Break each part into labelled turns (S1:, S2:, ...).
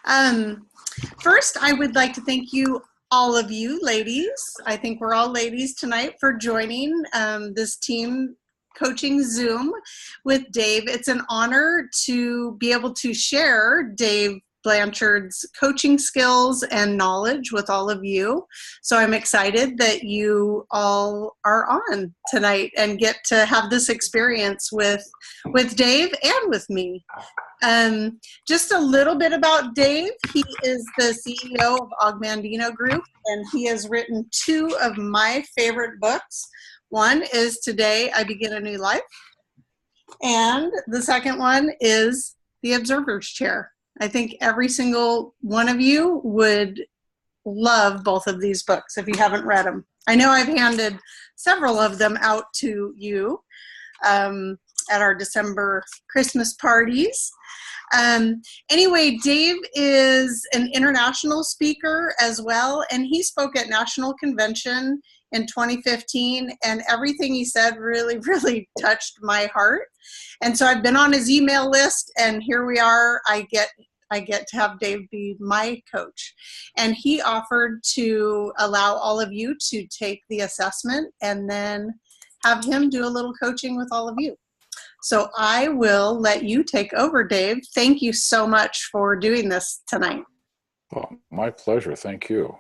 S1: Um, First, I would like to thank you, all of you ladies. I think we're all ladies tonight for joining this team coaching Zoom with Dave. It's an honor to be able to share Dave Blanchard's coaching skills and knowledge with all of you. So I'm excited that you all are on tonight and get to have this experience with Dave and with me. Just a little bit about Dave. He is the CEO of Augmandino Group, and he has written two of my favorite books. One is Today I Begin a New Life, and the second one is The Observer's Chair. I think every single one of you would love both of these books if you haven't read them. I know I've handed several of them out to you at our December Christmas parties. Anyway, Dave is an international speaker as well, and he spoke at National Convention in 2015, and everything he said really, really touched my heart. And so I've been on his email list, and here we are. I get to have Dave be my coach. And he offered to allow all of you to take the assessment and then have him do a little coaching with all of you. So I will let you take over, Dave. Thank you so much for doing this tonight.
S2: Well, my pleasure. Thank you.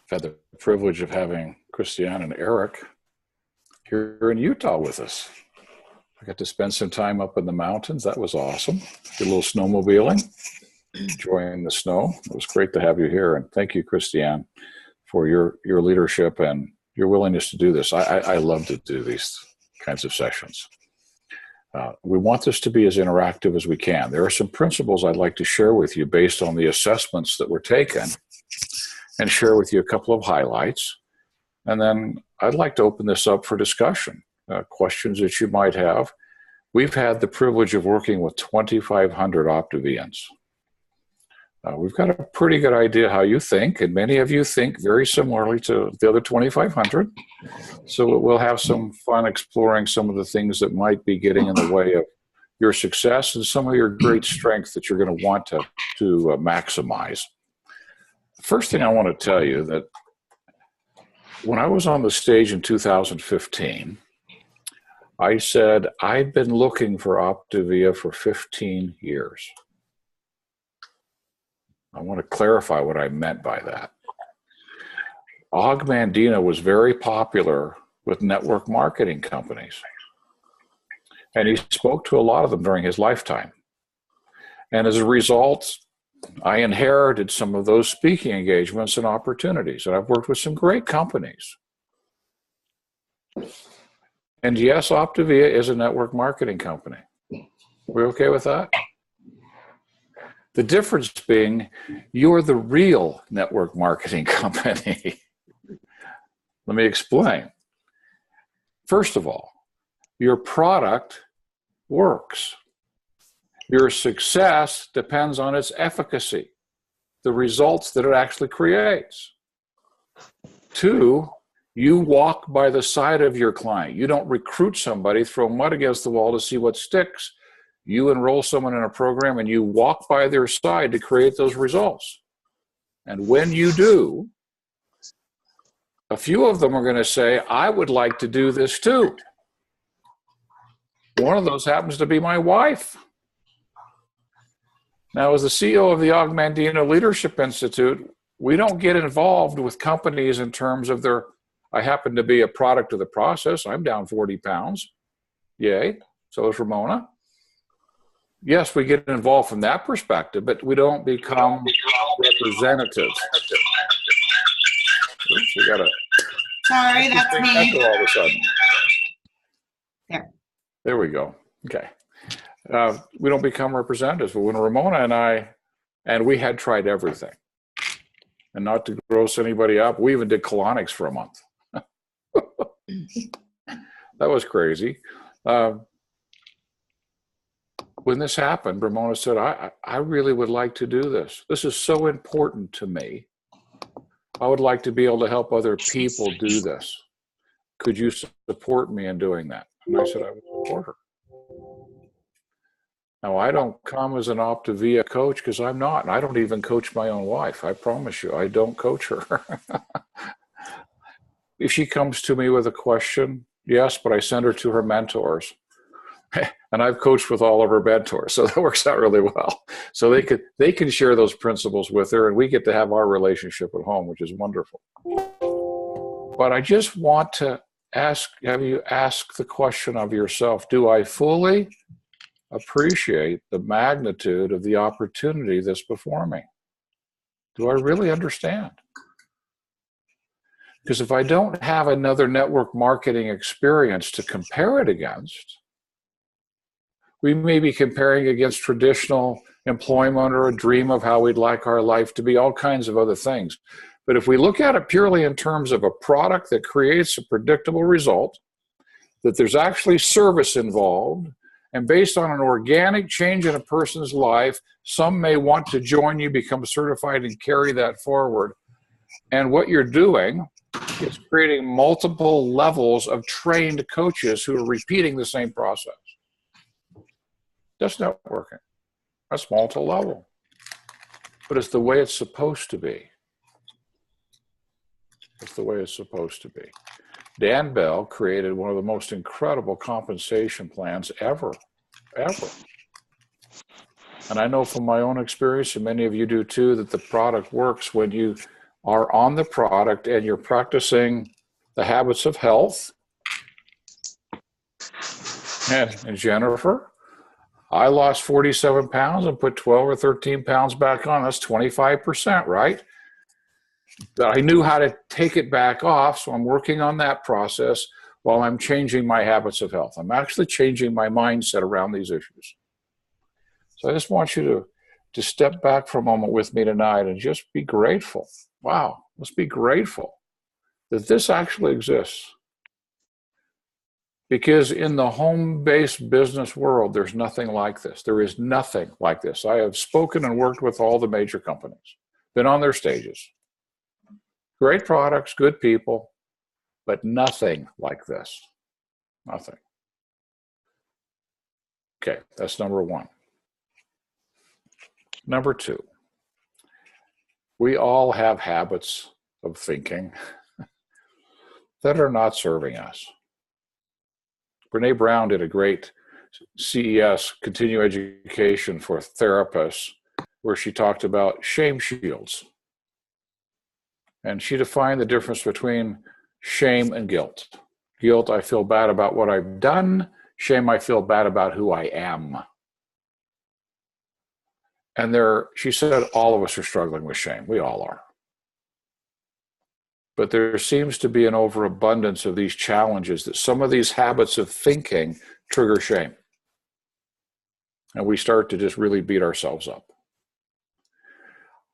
S2: I've had the privilege of having Christiane and Eric here in Utah with us. I got to spend some time up in the mountains. That was awesome. Did a little snowmobiling, enjoying the snow. It was great to have you here. And thank you, Christiane, for your leadership and your willingness to do this. I love to do these kinds of sessions. We want this to be as interactive as we can. There are some principles I'd like to share with you based on the assessments that were taken and share with you a couple of highlights. And then I'd like to open this up for discussion, questions that you might have. We've had the privilege of working with 2,500 Optivians. We've got a pretty good idea how you think, and many of you think very similarly to the other 2,500. So we'll have some fun exploring some of the things that might be getting in the way of your success and some of your great strengths that you're going to want to maximize. First thing I want to tell you that when I was on the stage in 2015, I said, I've been looking for Optavia for 15 years. I want to clarify what I meant by that. Augmandino was very popular with network marketing companies, and he spoke to a lot of them during his lifetime. And as a result, I inherited some of those speaking engagements and opportunities, and I've worked with some great companies. And yes, Optavia is a network marketing company. We okay with that? The difference being, you're the real network marketing company. Let me explain. First of all, your product works. Your success depends on its efficacy, the results that it actually creates. Two, you walk by the side of your client. You don't recruit somebody, throw mud against the wall to see what sticks. You enroll someone in a program and you walk by their side to create those results. And when you do, a few of them are going to say, I would like to do this too. One of those happens to be my wife. Now, as the CEO of the Augmandino Leadership Institute, we don't get involved with companies in terms of I happen to be a product of the process. I'm down 40 pounds. Yay. So is Ramona. Yes, we get involved from that perspective, but we don't become representatives. Oops, we got
S1: Sorry, that's me.
S2: All of a sudden.
S1: There
S2: we go. Okay. We don't become representatives, but when Ramona and we had tried everything, and not to gross anybody up, we even did colonics for a month. That was crazy. When this happened, Ramona said, I really would like to do this. This is so important to me. I would like to be able to help other people do this. Could you support me in doing that? And I said, I would support her. Now, I don't come as an Optavia coach because I'm not, and I don't even coach my own wife. I promise you, I don't coach her. If she comes to me with a question, yes, but I send her to her mentors. And I've coached with all of her mentors, so that works out really well. So they can share those principles with her, and we get to have our relationship at home, which is wonderful. But I just want to have you ask the question of yourself, do I fully appreciate the magnitude of the opportunity that's before me? Do I really understand? Because if I don't have another network marketing experience to compare it against, we may be comparing against traditional employment or a dream of how we'd like our life to be, all kinds of other things. But if we look at it purely in terms of a product that creates a predictable result, that there's actually service involved, and based on an organic change in a person's life, some may want to join you, become certified, and carry that forward. And what you're doing is creating multiple levels of trained coaches who are repeating the same process. That's networking. That's multi-level. But it's the way it's supposed to be. It's the way it's supposed to be. Dan Bell created one of the most incredible compensation plans ever. And I know from my own experience, and many of you do too, that the product works when you are on the product and you're practicing the habits of health. And Jennifer, I lost 47 pounds and put 12 or 13 pounds back on. That's 25%, right? But I knew how to take it back off, so I'm working on that process while I'm changing my habits of health. I'm actually changing my mindset around these issues. So I just want you to step back for a moment with me tonight and just be grateful. Wow, let's be grateful that this actually exists. Because in the home-based business world, there's nothing like this. There is nothing like this. I have spoken and worked with all the major companies, been on their stages. Great products, good people, but nothing like this. Nothing. Okay, that's number one. Number two, we all have habits of thinking that are not serving us. Brene Brown did a great CES, continuing education for therapists, where she talked about shame shields. And she defined the difference between shame and guilt. Guilt, I feel bad about what I've done. Shame, I feel bad about who I am. And she said all of us are struggling with shame. We all are. But there seems to be an overabundance of these challenges that some of these habits of thinking trigger shame. And we start to just really beat ourselves up.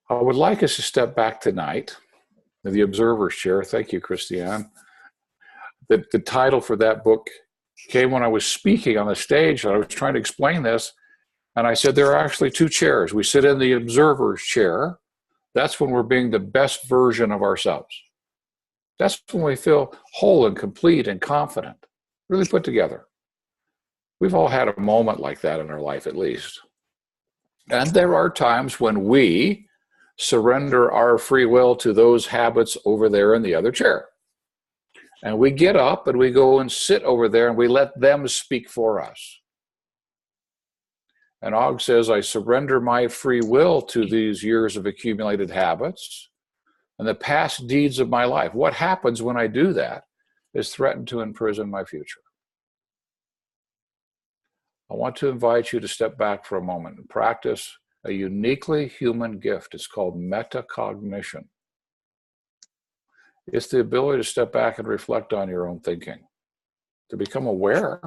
S2: I would like us to step back tonight, the observer's chair. Thank you, Christiane. The title for that book came when I was speaking on the stage, and I was trying to explain this. And I said, there are actually two chairs. We sit in the observer's chair. That's when we're being the best version of ourselves. That's when we feel whole and complete and confident, really put together. We've all had a moment like that in our life, at least. And there are times when we surrender our free will to those habits over there in the other chair. And we get up and we go and sit over there and we let them speak for us. And Og says, I surrender my free will to these years of accumulated habits and the past deeds of my life. What happens when I do that is threatened to imprison my future. I want to invite you to step back for a moment and practice a uniquely human gift. It's called metacognition. It's the ability to step back and reflect on your own thinking, to become aware,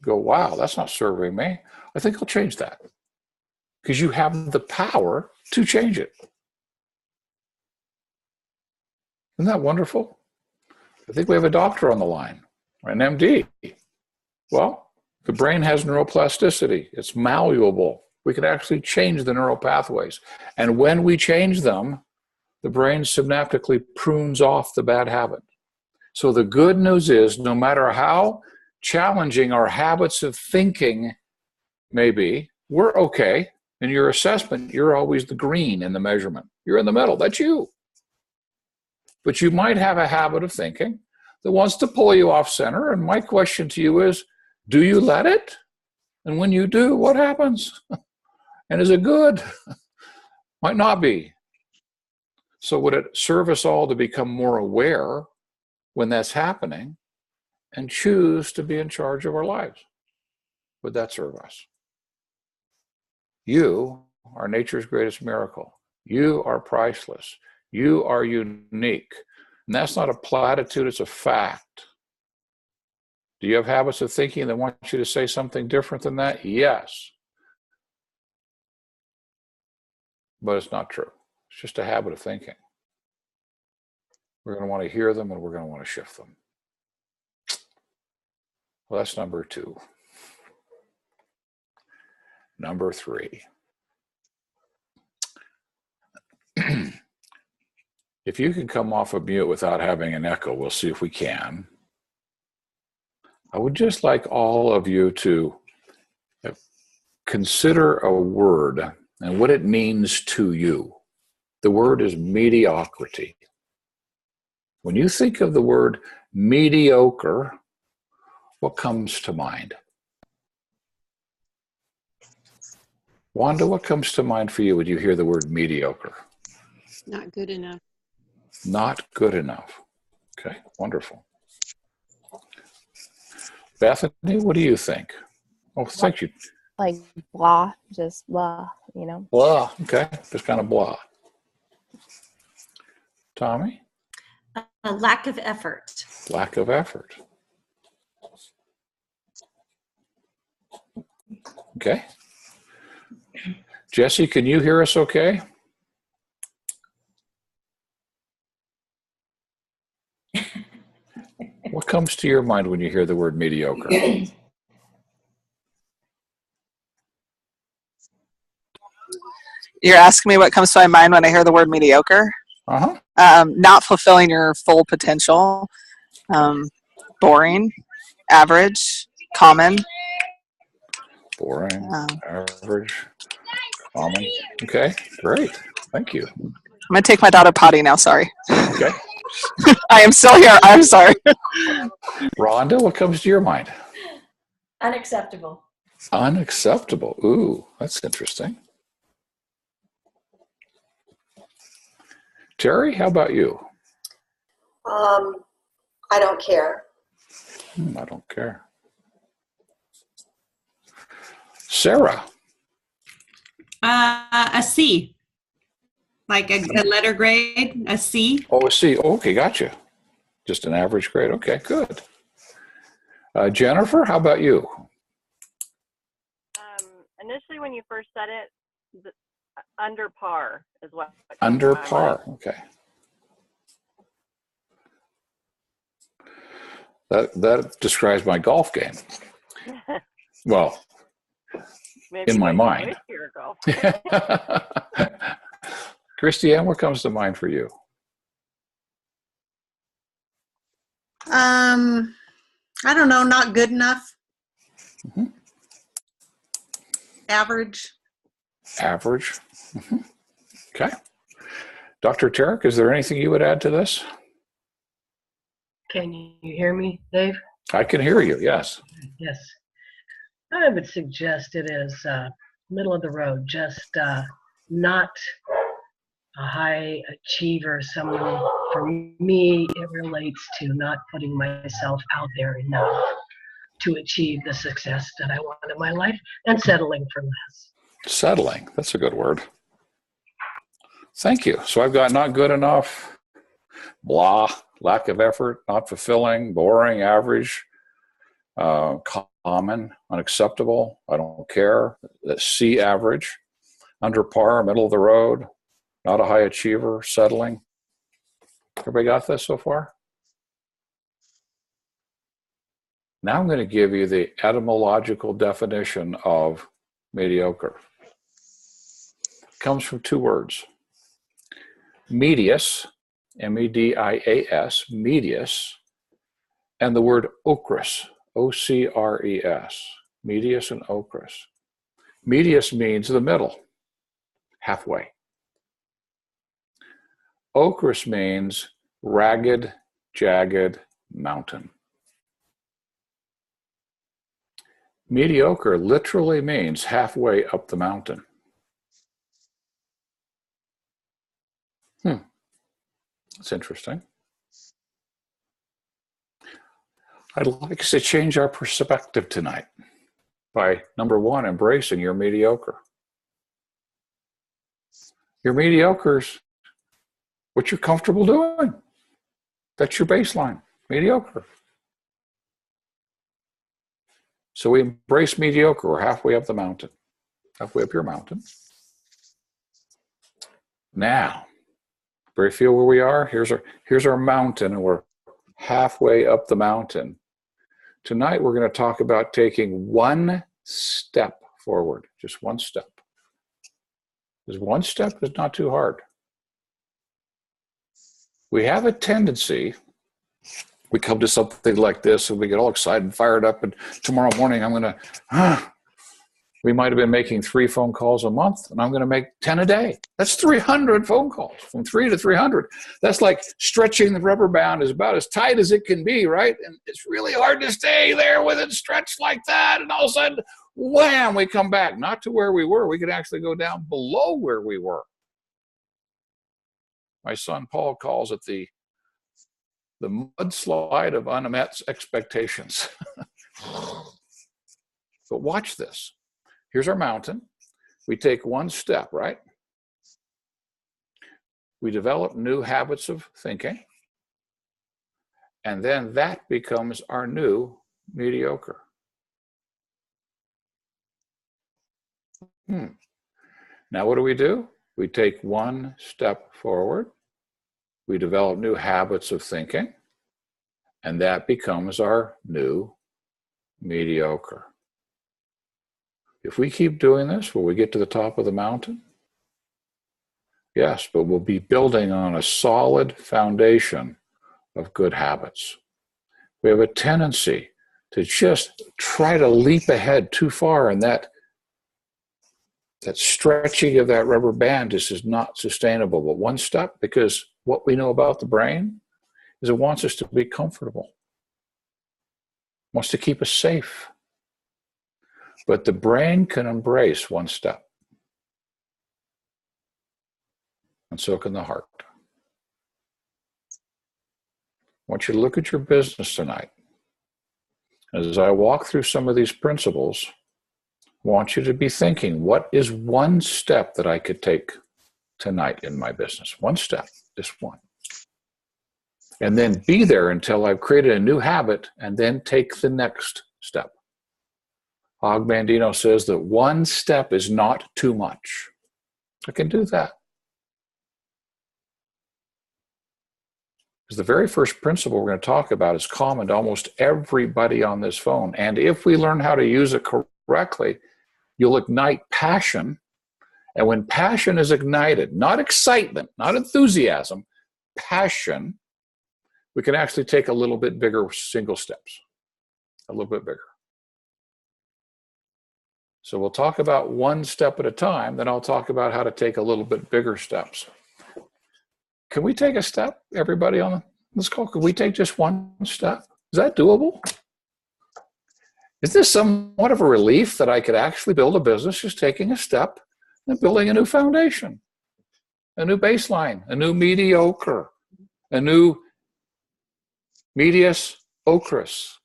S2: go, wow, that's not serving me. I think I'll change that. Because you have the power to change it. Isn't that wonderful? I think we have a doctor on the line, or an MD. Well, the brain has neuroplasticity. It's malleable. We can actually change the neural pathways. And when we change them, the brain synaptically prunes off the bad habit. So the good news is, no matter how challenging our habits of thinking maybe we're okay. In your assessment, you're always the green in the measurement. You're in the middle. That's you. But you might have a habit of thinking that wants to pull you off center. And my question to you is, do you let it? And when you do, what happens? And is it good? Might not be. So would it serve us all to become more aware when that's happening and choose to be in charge of our lives? Would that serve us? You are nature's greatest miracle. You are priceless. You are unique. And that's not a platitude, it's a fact. Do you have habits of thinking that want you to say something different than that? Yes. But it's not true. It's just a habit of thinking. We're going to want to hear them and we're going to want to shift them. Well, that's number 2. Number 3. If you can come off of mute without having an echo, we'll see if we can. I would just like all of you to consider a word and what it means to you. The word is mediocrity. When you think of the word mediocre, what comes to mind? Wanda, what comes to mind for you when you hear the word mediocre?
S3: Not good enough.
S2: Not good enough. Okay, wonderful. Bethany, what do you think? Oh, thank you.
S4: Like blah, just blah, you know.
S2: Blah, okay, just kind of blah. Tommy?
S5: A lack of effort.
S2: Lack of effort. Okay. Jesse, can you hear us okay? What comes to your mind when you hear the word mediocre?
S6: You're asking me what comes to my mind when I hear the word mediocre?
S2: Uh-huh.
S6: Not fulfilling your full potential. Boring, average, common.
S2: Boring, average, common. Okay, great. Thank you.
S6: I'm going to take my daughter potty now, sorry.
S2: Okay.
S6: I am still here, I'm sorry.
S2: Rhonda, what comes to your mind?
S5: Unacceptable.
S2: Unacceptable. Ooh, that's interesting. Terry, how about you?
S7: I don't care.
S2: I don't care. Sarah.
S3: A C. Like a letter grade, a C.
S2: Oh, a C. Oh, okay, gotcha. Just an average grade. Okay, good. Jennifer, how about you?
S8: Initially, when you first said it, under par is what.
S2: Under par. Okay. That describes my golf game. Well,
S8: Maybe
S2: in my mind. Christiane, what comes to mind for you?
S1: I don't know, not good enough.
S2: Mm-hmm.
S1: Average.
S2: Average. Mm-hmm. Okay. Dr. Tarek, is there anything you would add to this?
S9: Can you hear me, Dave?
S2: I can hear you, yes.
S9: Yes. I would suggest it is middle of the road, just not a high achiever. Someone, for me, it relates to not putting myself out there enough to achieve the success that I want in my life and settling for less.
S2: Settling, that's a good word. Thank you. So I've got not good enough, blah, lack of effort, not fulfilling, boring, average, common, unacceptable, I don't care, C average, under par, middle of the road, not a high achiever, settling. Everybody got this so far? Now I'm going to give you the etymological definition of mediocre. It comes from 2 words. Medius, M-E-D-I-A-S, medius, and the word ocrus, O-C-R-E-S, medius and ocrus. Medius means the middle, halfway. Ochreous means ragged, jagged mountain. Mediocre literally means halfway up the mountain. That's interesting. I'd like us to change our perspective tonight by, number one, embracing your mediocre. Your mediocre's what you're comfortable doing. That's your baseline, mediocre. So we embrace mediocre. We're halfway up the mountain, halfway up your mountain. Now, do you feel where we are? Here's our mountain, and we're halfway up the mountain. Tonight, we're going to talk about taking one step forward, just one step. Because one step is not too hard. We have a tendency, we come to something like this and we get all excited and fired up, and tomorrow morning I'm going to, we might have been making 3 phone calls a month, and I'm going to make 10 a day. That's 300 phone calls, from 3 to 300. That's like stretching the rubber band is about as tight as it can be, right? And it's really hard to stay there with it stretched like that, and all of a sudden, wham, we come back, not to where we were. We could actually go down below where we were. My son Paul calls it the mudslide of unmet expectations. But watch this. Here's our mountain. We take one step, right? We develop new habits of thinking. And then that becomes our new mediocre. Now what do? We take one step forward. We develop new habits of thinking. And that becomes our new mediocre. If we keep doing this, will we get to the top of the mountain? Yes, but we'll be building on a solid foundation of good habits. We have a tendency to just try to leap ahead too far, and that stretching of that rubber band is not sustainable. But one step, because what we know about the brain is it wants us to be comfortable, wants to keep us safe. But the brain can embrace one step. And so can the heart. I want you to look at your business tonight. As I walk through some of these principles, I want you to be thinking, what is one step that I could take tonight in my business? One step, just one. And then be there until I've created a new habit, and then take the next step. Og Mandino says that one step is not too much. I can do that. Because the very first principle we're going to talk about is common to almost everybody on this phone. And if we learn how to use it correctly, you'll ignite passion. And when passion is ignited, not excitement, not enthusiasm, passion, we can actually take a little bit bigger single steps, a little bit bigger. So we'll talk about one step at a time, then I'll talk about how to take a little bit bigger steps. Can we take a step, everybody on this call? Could we take just one step? Is that doable? Is this somewhat of a relief that I could actually build a business just taking a step and building a new foundation, a new baseline, a new mediocre, a new medius ochreous,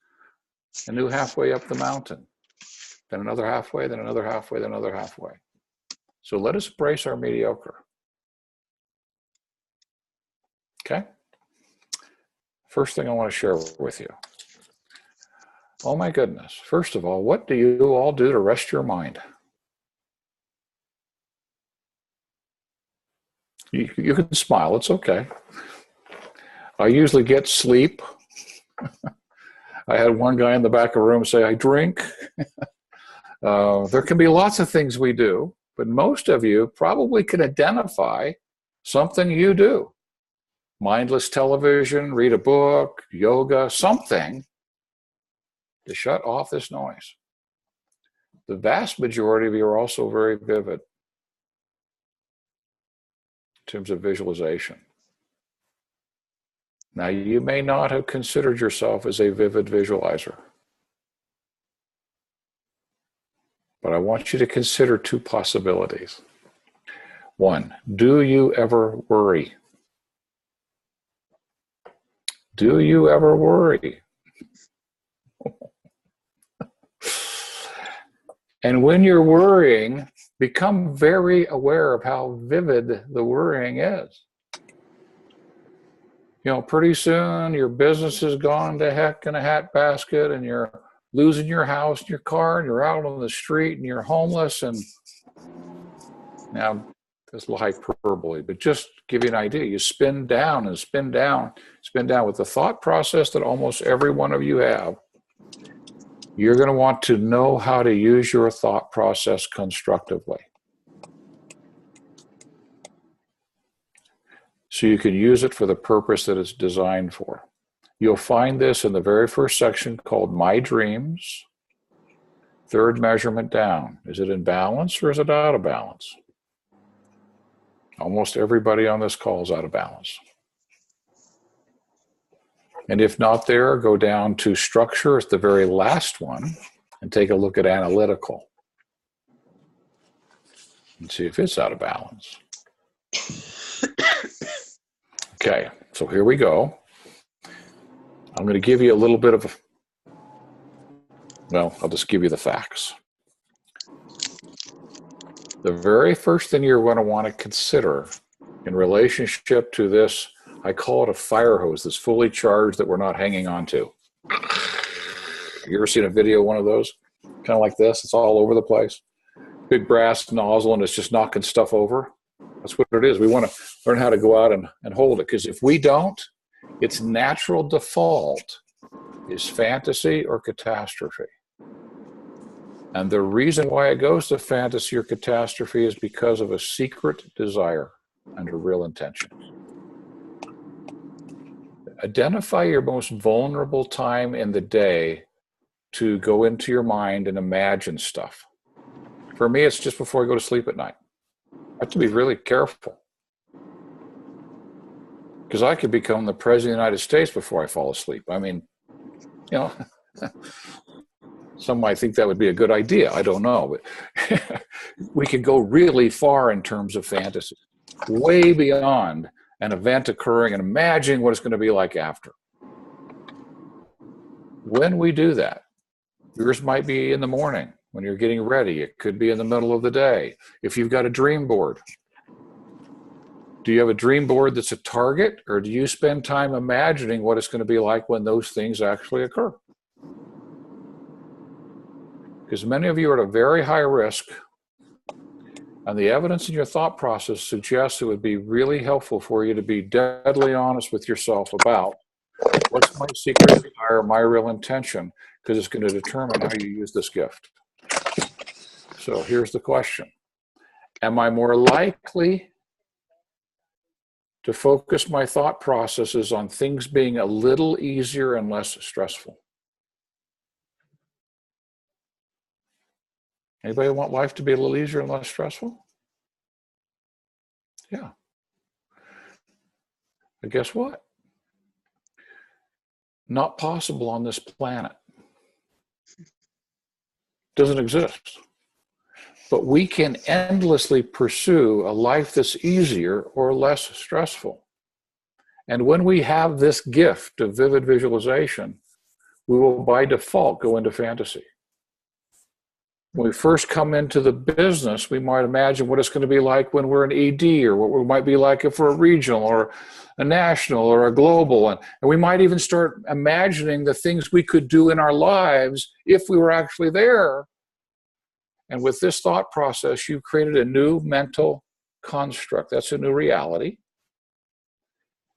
S2: a new halfway up the mountain, then another halfway, then another halfway, then another halfway. So let us embrace our mediocre. Okay? First thing I want to share with you. Oh my goodness. First of all, what do you all do to rest your mind? You can smile, it's okay. I usually get sleep. I had one guy in the back of the room say, I drink. There can be lots of things we do, but most of you probably can identify something you do. Mindless television, read a book, yoga, something to shut off this noise. the vast majority of you are also very vivid in terms of visualization. Now, you may not have considered yourself as a vivid visualizer, but I want you to consider two possibilities. One, do you ever worry? Do you ever worry? And when you're worrying, become very aware of how vivid the worrying is. You know, pretty soon your business has gone to heck in a hat basket, and you're losing your house and your car, and you're out on the street and you're homeless. And now, that's a little hyperbole, but just give you an idea. You spin down and spin down with the thought process that almost every one of you have. You're going to want to know how to use your thought process constructively, so you can use it for the purpose that it's designed for. You'll find this in the very first section called My Dreams. Third measurement down. Is it in balance or is it out of balance? Almost everybody on this call is out of balance. And if not there, go down to structure. It's the very last one, and take a look at analytical and see if it's out of balance. Okay, so here we go. I'm going to give you a little bit of, well, I'll just give you the facts. The very first thing you're going to want to consider in relationship to this, I call it a fire hose that's fully charged that we're not hanging on to. You ever seen a video of one of those? Kind of like this, it's all over the place. Big brass nozzle and it's just knocking stuff over. That's what it is. We want to learn how to go out and hold it, because if we don't, its natural default is fantasy or catastrophe. And the reason why it goes to fantasy or catastrophe is because of a secret desire and a real intention. Identify your most vulnerable time in the day to go into your mind and imagine stuff. For me, it's just before I go to sleep at night. I have to be really careful, because I could become the President of the United States before I fall asleep. I mean, you know, some might think that would be a good idea. I don't know, but we can go really far in terms of fantasy, way beyond an event occurring and imagining what it's going to be like after. When we do that, yours might be in the morning when you're getting ready. It could be in the middle of the day. If you've got a dream board, do you have a dream board that's a target, or do you spend time imagining what it's going to be like when those things actually occur? Because many of you are at a very high risk, and the evidence in your thought process suggests it would be really helpful for you to be deadly honest with yourself about what's my secret desire, my real intention, because it's going to determine how you use this gift. So here's the question. Am I more likely to focus my thought processes on things being a little easier and less stressful? Anybody want life to be a little easier and less stressful? Yeah. But guess what? Not possible on this planet. Doesn't exist. But we can endlessly pursue a life that's easier or less stressful. And when we have this gift of vivid visualization, we will by default go into fantasy. When we first come into the business, we might imagine what it's going to be like when we're an ED, or what we might be like if we're a regional or a national or a global. And we might even start imagining the things we could do in our lives if we were actually there. And with this thought process, you've created a new mental construct. That's a new reality.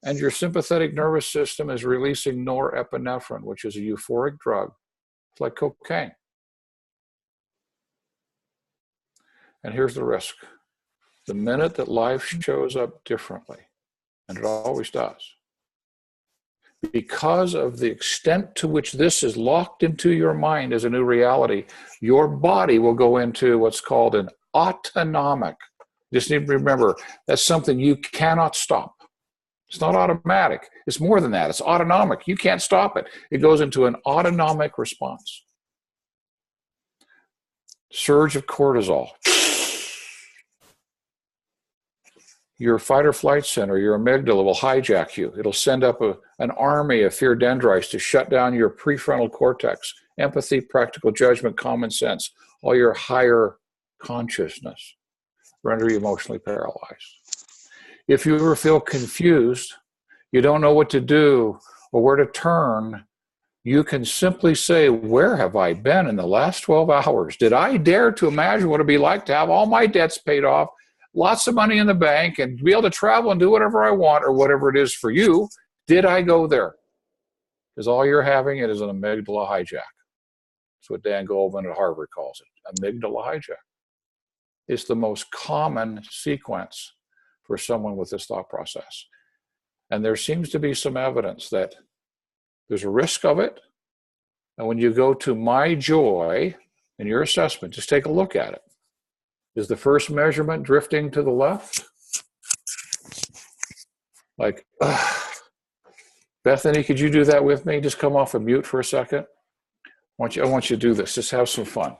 S2: And your sympathetic nervous system is releasing norepinephrine, which is a euphoric drug. It's like cocaine. And here's the risk. The minute that life shows up differently, and it always does, because of the extent to which this is locked into your mind as a new reality, your body will go into what's called an autonomic. Just need to remember, that's something you cannot stop. It's not automatic. It's more than that. It's autonomic. You can't stop it. It goes into an autonomic response. Surge of cortisol. Your fight or flight center, your amygdala will hijack you. It'll send up an army of fear dendrites to shut down your prefrontal cortex, empathy, practical judgment, common sense, all your higher consciousness, render you emotionally paralyzed. If you ever feel confused, you don't know what to do or where to turn, you can simply say, where have I been in the last 12 hours? Did I dare to imagine what it'd be like to have all my debts paid off, lots of money in the bank, and be able to travel and do whatever I want or whatever it is for you? Did I go there? Because all you're having it is an amygdala hijack. That's what Dan Goldman at Harvard calls it, amygdala hijack. It's the most common sequence for someone with this thought process. And there seems to be some evidence that there's a risk of it. And when you go to My Joy in your assessment, just take a look at it. Is the first measurement drifting to the left? Like, Bethany, could you do that with me? Just come off of mute for a second. I want you to do this. Just have some fun.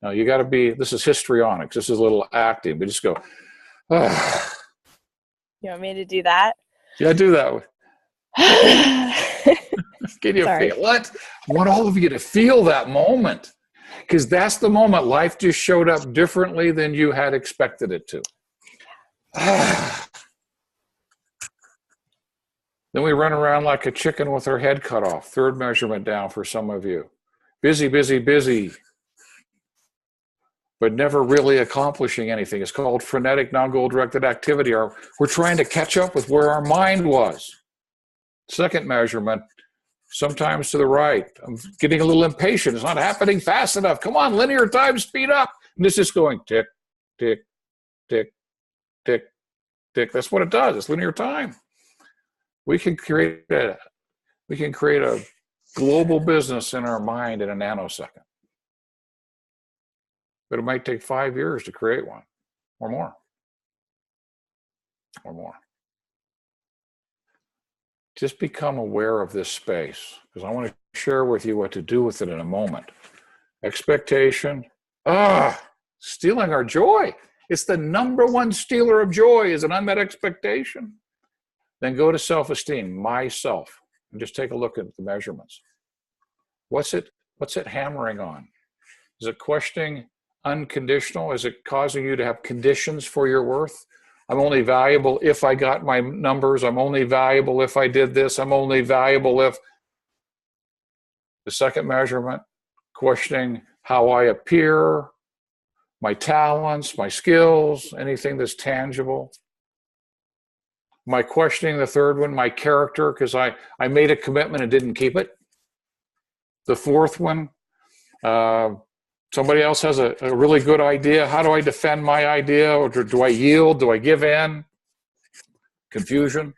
S2: Now, you got to be, this is histrionics. This is a little acting. But just go,
S4: You want me to do that?
S2: Yeah, do that. Can you
S4: Sorry.
S2: feel it? I want all of you to feel that moment. Because that's the moment life just showed up differently than you had expected it to. Then we run around like a chicken with our head cut off. Third measurement down for some of you. Busy, busy, busy, but never really accomplishing anything. It's called frenetic, non-goal-directed activity. We're trying to catch up with where our mind was. Second measurement, sometimes to the right. I'm getting a little impatient. It's not happening fast enough. Come on, linear time, speed up. And this is going tick, tick, tick, tick, tick. That's what it does. It's linear time. We can create a global business in our mind in a nanosecond. But it might take 5 years to create one or more. Or more. Just become aware of this space, because I want to share with you what to do with it in a moment. Expectation. Stealing our joy. It's the number one stealer of joy is an unmet expectation. Then go to self-esteem, myself, and just take a look at the measurements. What's it hammering on? Is it questioning unconditional? Is it causing you to have conditions for your worth? I'm only valuable if I got my numbers. I'm only valuable if I did this. I'm only valuable if. The second measurement, questioning how I appear, my talents, my skills, anything that's tangible. Am I questioning the third one, my character, because I made a commitment and didn't keep it? The fourth one, somebody else has a really good idea. How do I defend my idea? Or do I yield? Do I give in? Confusion.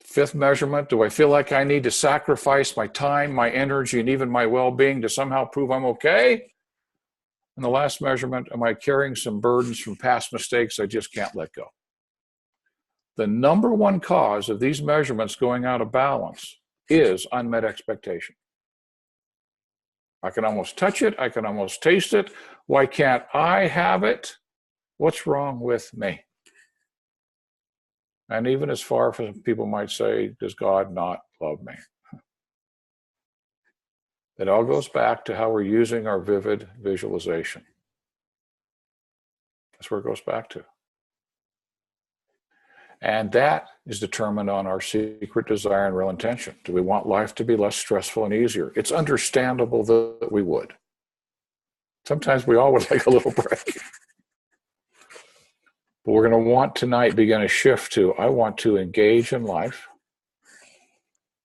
S2: Fifth measurement, do I feel like I need to sacrifice my time, my energy, and even my well-being to somehow prove I'm okay? And the last measurement, am I carrying some burdens from past mistakes I just can't let go? The number one cause of these measurements going out of balance is unmet expectation. I can almost touch it. I can almost taste it. Why can't I have it? What's wrong with me? And even as far as people might say, does God not love me? It all goes back to how we're using our vivid visualization. That's where it goes back to. And that is determined on our secret desire and real intention. Do we want life to be less stressful and easier? It's understandable that we would. Sometimes we all would like a little break. But we're going to want tonight begin a shift to, I want to engage in life.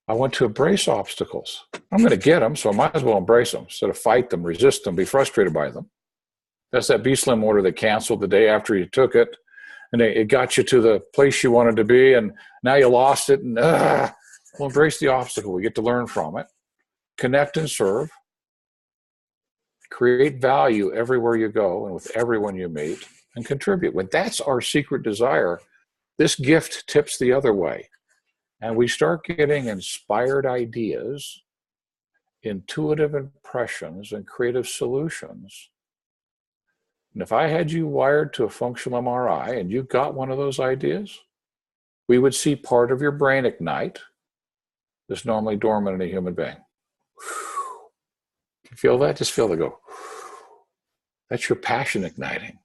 S2: I want to embrace obstacles. I'm going to get them, so I might as well embrace them instead of fight them, resist them, be frustrated by them. That's that B-Slim order that canceled the day after you took it. And it got you to the place you wanted to be, and now you lost it, and We'll embrace the obstacle. We get to learn from it, connect and serve, create value everywhere you go and with everyone you meet, and contribute. When that's our secret desire, this gift tips the other way. And we start getting inspired ideas, intuitive impressions, and creative solutions. And if I had you wired to a functional MRI and you got one of those ideas, we would see part of your brain ignite that's normally dormant in a human being. You feel that? Just feel the go. That's your passion igniting.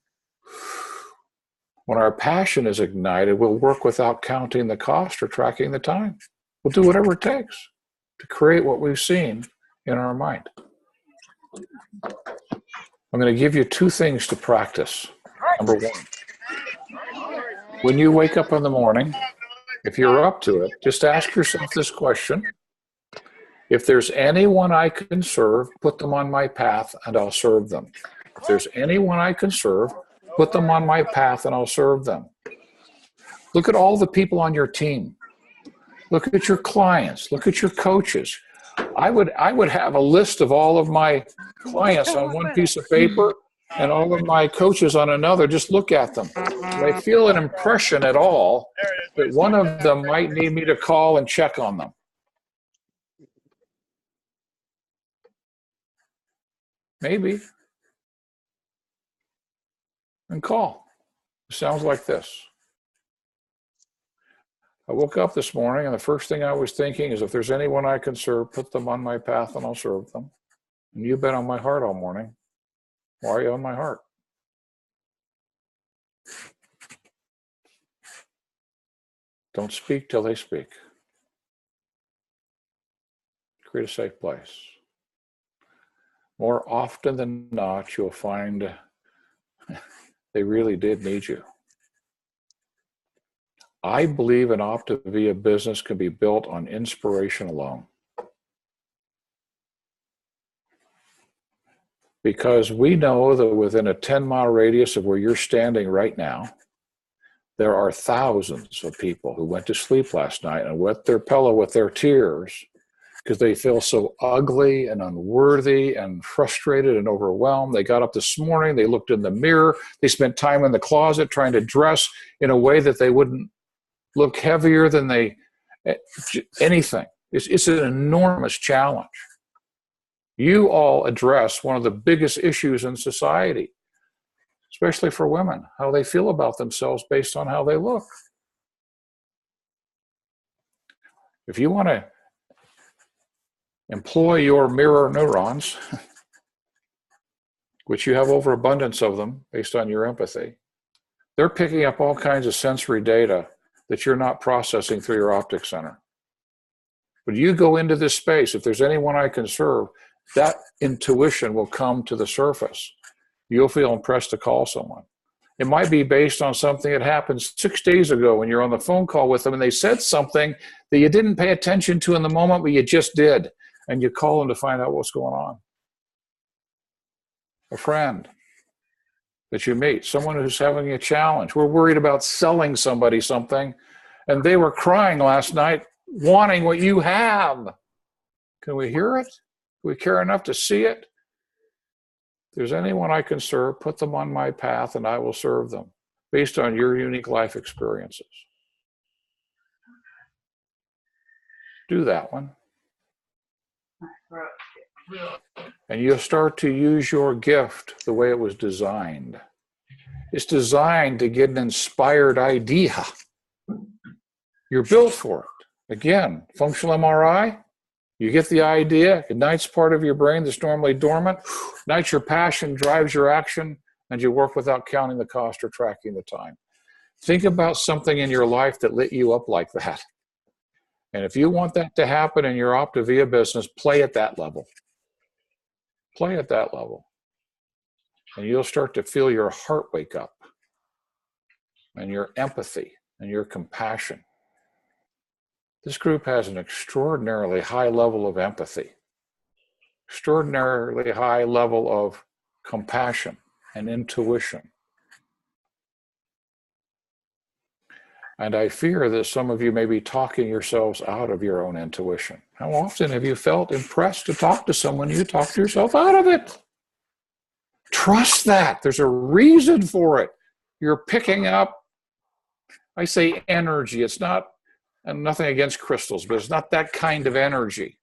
S2: When our passion is ignited, we'll work without counting the cost or tracking the time. We'll do whatever it takes to create what we've seen in our mind. I'm going to give you 2 things to practice. Number 1, when you wake up in the morning, if you're up to it, just ask yourself this question. If there's anyone I can serve, put them on my path and I'll serve them. If there's anyone I can serve, put them on my path and I'll serve them. Look at all the people on your team. Look at your clients. Look at your coaches. I would have a list of all of my clients on one piece of paper and all of my coaches on another. Just look at them. If I feel an impression at all that one of them might need me to call and check on them. Maybe. And call. It sounds like this. I woke up this morning and the first thing I was thinking is if there's anyone I can serve, put them on my path and I'll serve them. And you've been on my heart all morning. Why are you on my heart? Don't speak till they speak. Create a safe place. More often than not, you'll find they really did need you. I believe an Optavia business can be built on inspiration alone. Because we know that within a 10-mile radius of where you're standing right now, there are thousands of people who went to sleep last night and wet their pillow with their tears because they feel so ugly and unworthy and frustrated and overwhelmed. They got up this morning, they looked in the mirror, they spent time in the closet trying to dress in a way that they wouldn't look heavier than anything. It's an enormous challenge. You all address one of the biggest issues in society, especially for women, how they feel about themselves based on how they look. If you want to employ your mirror neurons, which you have overabundance of them based on your empathy, they're picking up all kinds of sensory data that you're not processing through your optic center. When you go into this space, if there's anyone I can serve, that intuition will come to the surface. You'll feel impressed to call someone. It might be based on something that happened 6 days ago when you're on the phone call with them and they said something that you didn't pay attention to in the moment, but you just did. And you call them to find out what's going on. A friend that you meet, someone who's having a challenge. We're worried about selling somebody something, and they were crying last night, wanting what you have. Can we hear it? Do we care enough to see it? If there's anyone I can serve, put them on my path, and I will serve them based on your unique life experiences. Do that one. And you'll start to use your gift the way it was designed. It's designed to get an inspired idea. You're built for it. Again, functional MRI, you get the idea, ignites part of your brain that's normally dormant, ignites your passion, drives your action, and you work without counting the cost or tracking the time. Think about something in your life that lit you up like that. And if you want that to happen in your Optavia business, play at that level. Play at that level. And you'll start to feel your heart wake up and your empathy and your compassion. This group has an extraordinarily high level of empathy, extraordinarily high level of compassion and intuition. And I fear that some of you may be talking yourselves out of your own intuition. How often have you felt impressed to talk to someone, you talked yourself out of it? Trust that. There's a reason for it. You're picking up, I say energy. It's not, and nothing against crystals, but it's not that kind of energy.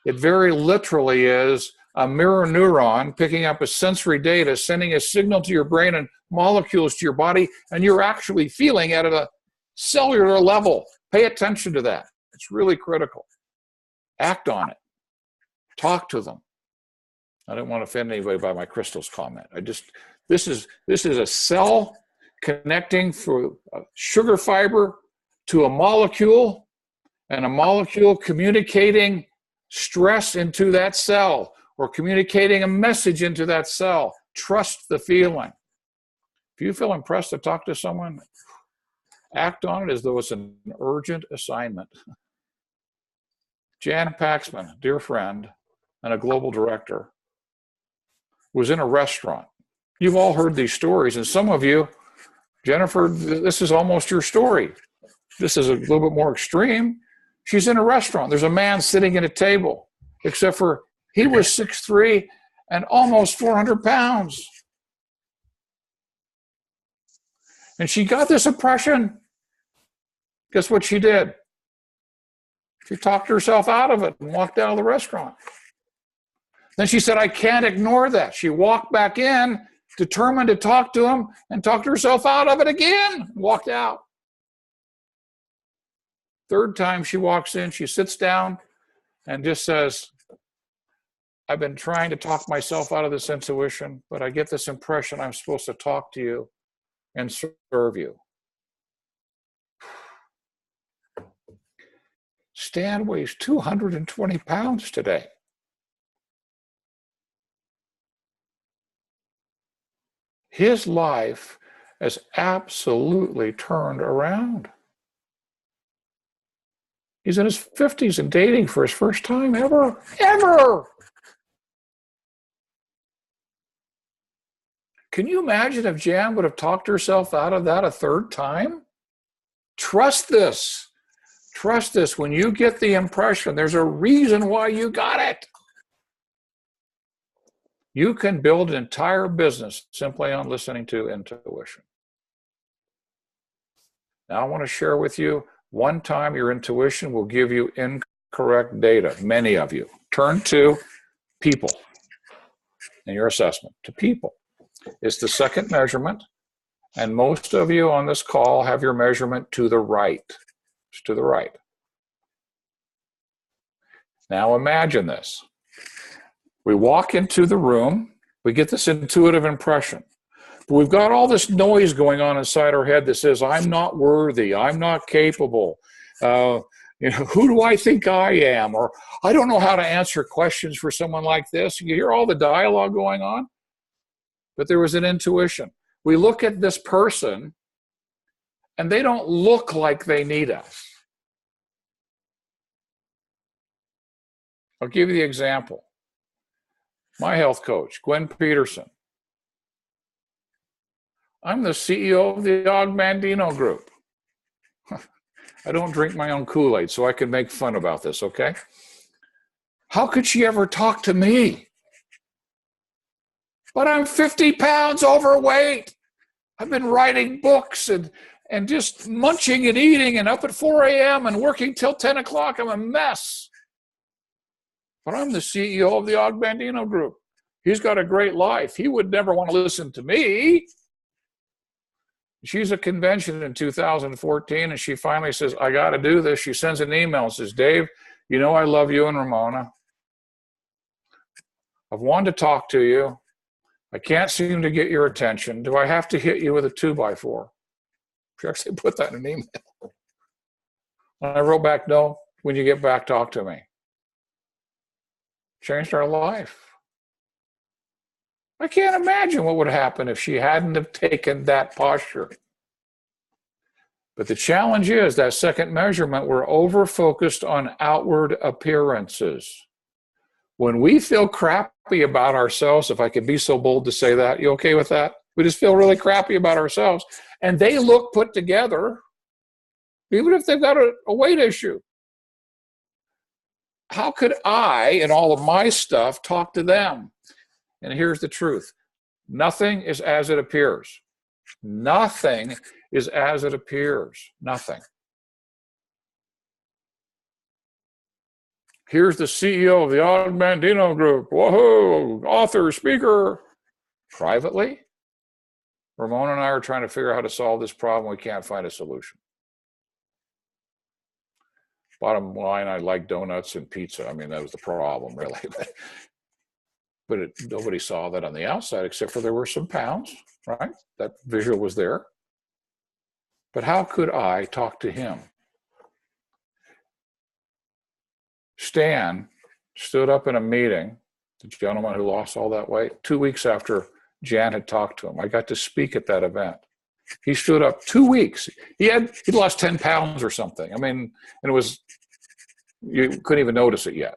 S2: It very literally is a mirror neuron picking up a sensory data, sending a signal to your brain and molecules to your body, and you're actually feeling it at a cellular level. Pay attention to that. It's really critical. Act on it. Talk to them. I don't want to offend anybody by my crystals comment. This is a cell connecting through a sugar fiber to a molecule, and a molecule communicating stress into that cell or communicating a message into that cell. Trust the feeling. If you feel impressed to talk to someone, act on it as though it's an urgent assignment. Jan Paxman, dear friend and a global director, was in a restaurant. You've all heard these stories, and some of you, Jennifer, this is almost your story. This is a little bit more extreme. She's in a restaurant. There's a man sitting at a table, except for he was 6'3" and almost 400 pounds. And she got this impression. Guess what she did? She talked herself out of it and walked out of the restaurant. Then she said, I can't ignore that. She walked back in, determined to talk to him, and talked herself out of it again, walked out. Third time she walks in, she sits down and just says, I've been trying to talk myself out of this intuition, but I get this impression I'm supposed to talk to you and serve you. Stan weighs 220 pounds today. His life has absolutely turned around. He's in his 50s and dating for his first time ever. Can you imagine if Jan would have talked herself out of that a third time? Trust this. Trust this. When you get the impression, there's a reason why you got it. You can build an entire business simply on listening to intuition. Now I want to share with you, one time your intuition will give you incorrect data, many of you. Turn to people in your assessment, to people. It's the second measurement, and most of you on this call have your measurement to the right. It's to the right. Now imagine this. We walk into the room, we get this intuitive impression. But we've got all this noise going on inside our head that says, I'm not worthy, I'm not capable. Who do I think I am? Or I don't know how to answer questions for someone like this. You hear all the dialogue going on? But there was an intuition. We look at this person, and they don't look like they need us. I'll give you the example. My health coach, Gwen Peterson. I'm the CEO of the Og Mandino Group. I don't drink my own Kool-Aid, so I can make fun about this, okay? How could she ever talk to me? But I'm 50 pounds overweight. I've been writing books and just munching and eating and up at 4 a.m. and working till 10 o'clock. I'm a mess. But I'm the CEO of the Og Mandino Group. He's got a great life. He would never want to listen to me. She's at a convention in 2014, and she finally says, I got to do this. She sends an email and says, Dave, you know I love you and Ramona. I've wanted to talk to you. I can't seem to get your attention. Do I have to hit you with a 2x4? She actually put that in an email. And I wrote back, no, when you get back, talk to me. Changed our life. I can't imagine what would happen if she hadn't have taken that posture. But the challenge is that second measurement, we're over-focused on outward appearances. When we feel crappy about ourselves, if I could be so bold to say that, you okay with that? We just feel really crappy about ourselves. And they look put together. even if they've got a weight issue. How could I and all of my stuff talk to them? And here's the truth. Nothing is as it appears. Nothing is as it appears. Nothing. Here's the CEO of the Og Mandino Group. Whoa, author, speaker. Privately, Ramona and I are trying to figure out how to solve this problem. We can't find a solution. Bottom line, I like donuts and pizza. I mean, that was the problem, really. But nobody saw that on the outside, except for there were some pounds, right? That visual was there. But how could I talk to him? Stan stood up in a meeting, the gentleman who lost all that weight, 2 weeks after Jan had talked to him. I got to speak at that event. He stood up 2 weeks. He'd lost 10 pounds or something. I mean, and it was, you couldn't even notice it yet.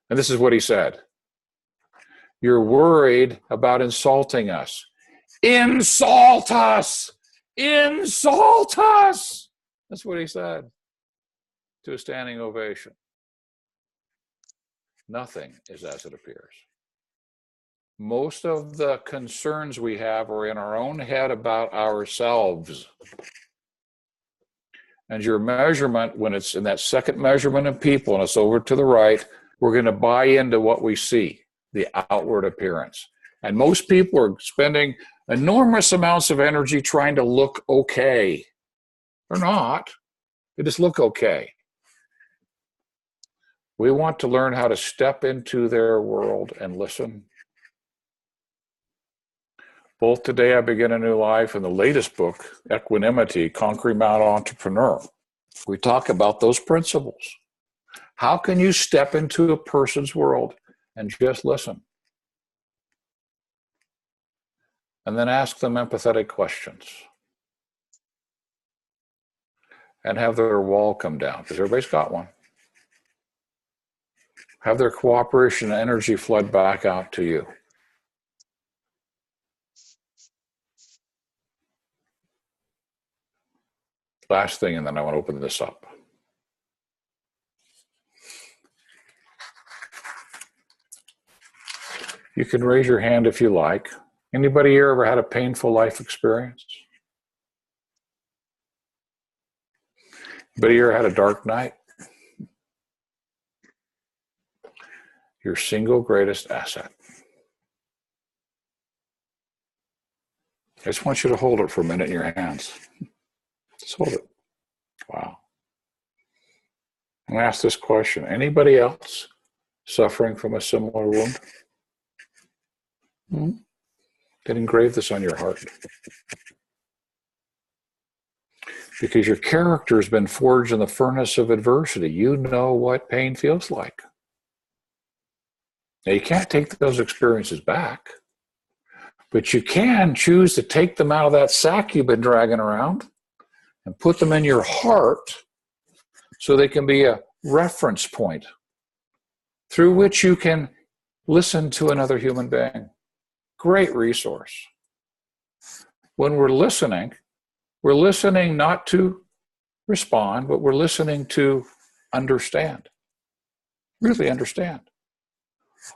S2: And this is what he said. You're worried about insulting us. Insult us! Insult us! That's what he said to a standing ovation. Nothing is as it appears. Most of the concerns we have are in our own head about ourselves. And your measurement, when it's in that second measurement of people and it's over to the right, we're going to buy into what we see, the outward appearance. And most people are spending enormous amounts of energy trying to look okay. They're not. They just look okay. We want to learn how to step into their world and listen. Both Today I Begin a New Life and the latest book, Equanimity, Conquering Mount Entrepreneur, we talk about those principles. How can you step into a person's world and just listen? And then ask them empathetic questions. And have their wall come down, because everybody's got one. Have their cooperation and energy flood back out to you. Last thing, and then I want to open this up. You can raise your hand if you like. Anybody here ever had a painful life experience? Anybody here had a dark night? Your single greatest asset. I just want you to hold it for a minute in your hands. Just hold it. Wow. I'm going to ask this question. Anybody else suffering from a similar wound? Then engrave this on your heart. Because your character has been forged in the furnace of adversity. You know what pain feels like. Now, you can't take those experiences back, but you can choose to take them out of that sack you've been dragging around and put them in your heart so they can be a reference point through which you can listen to another human being. Great resource. When we're listening not to respond, but we're listening to understand. Really understand.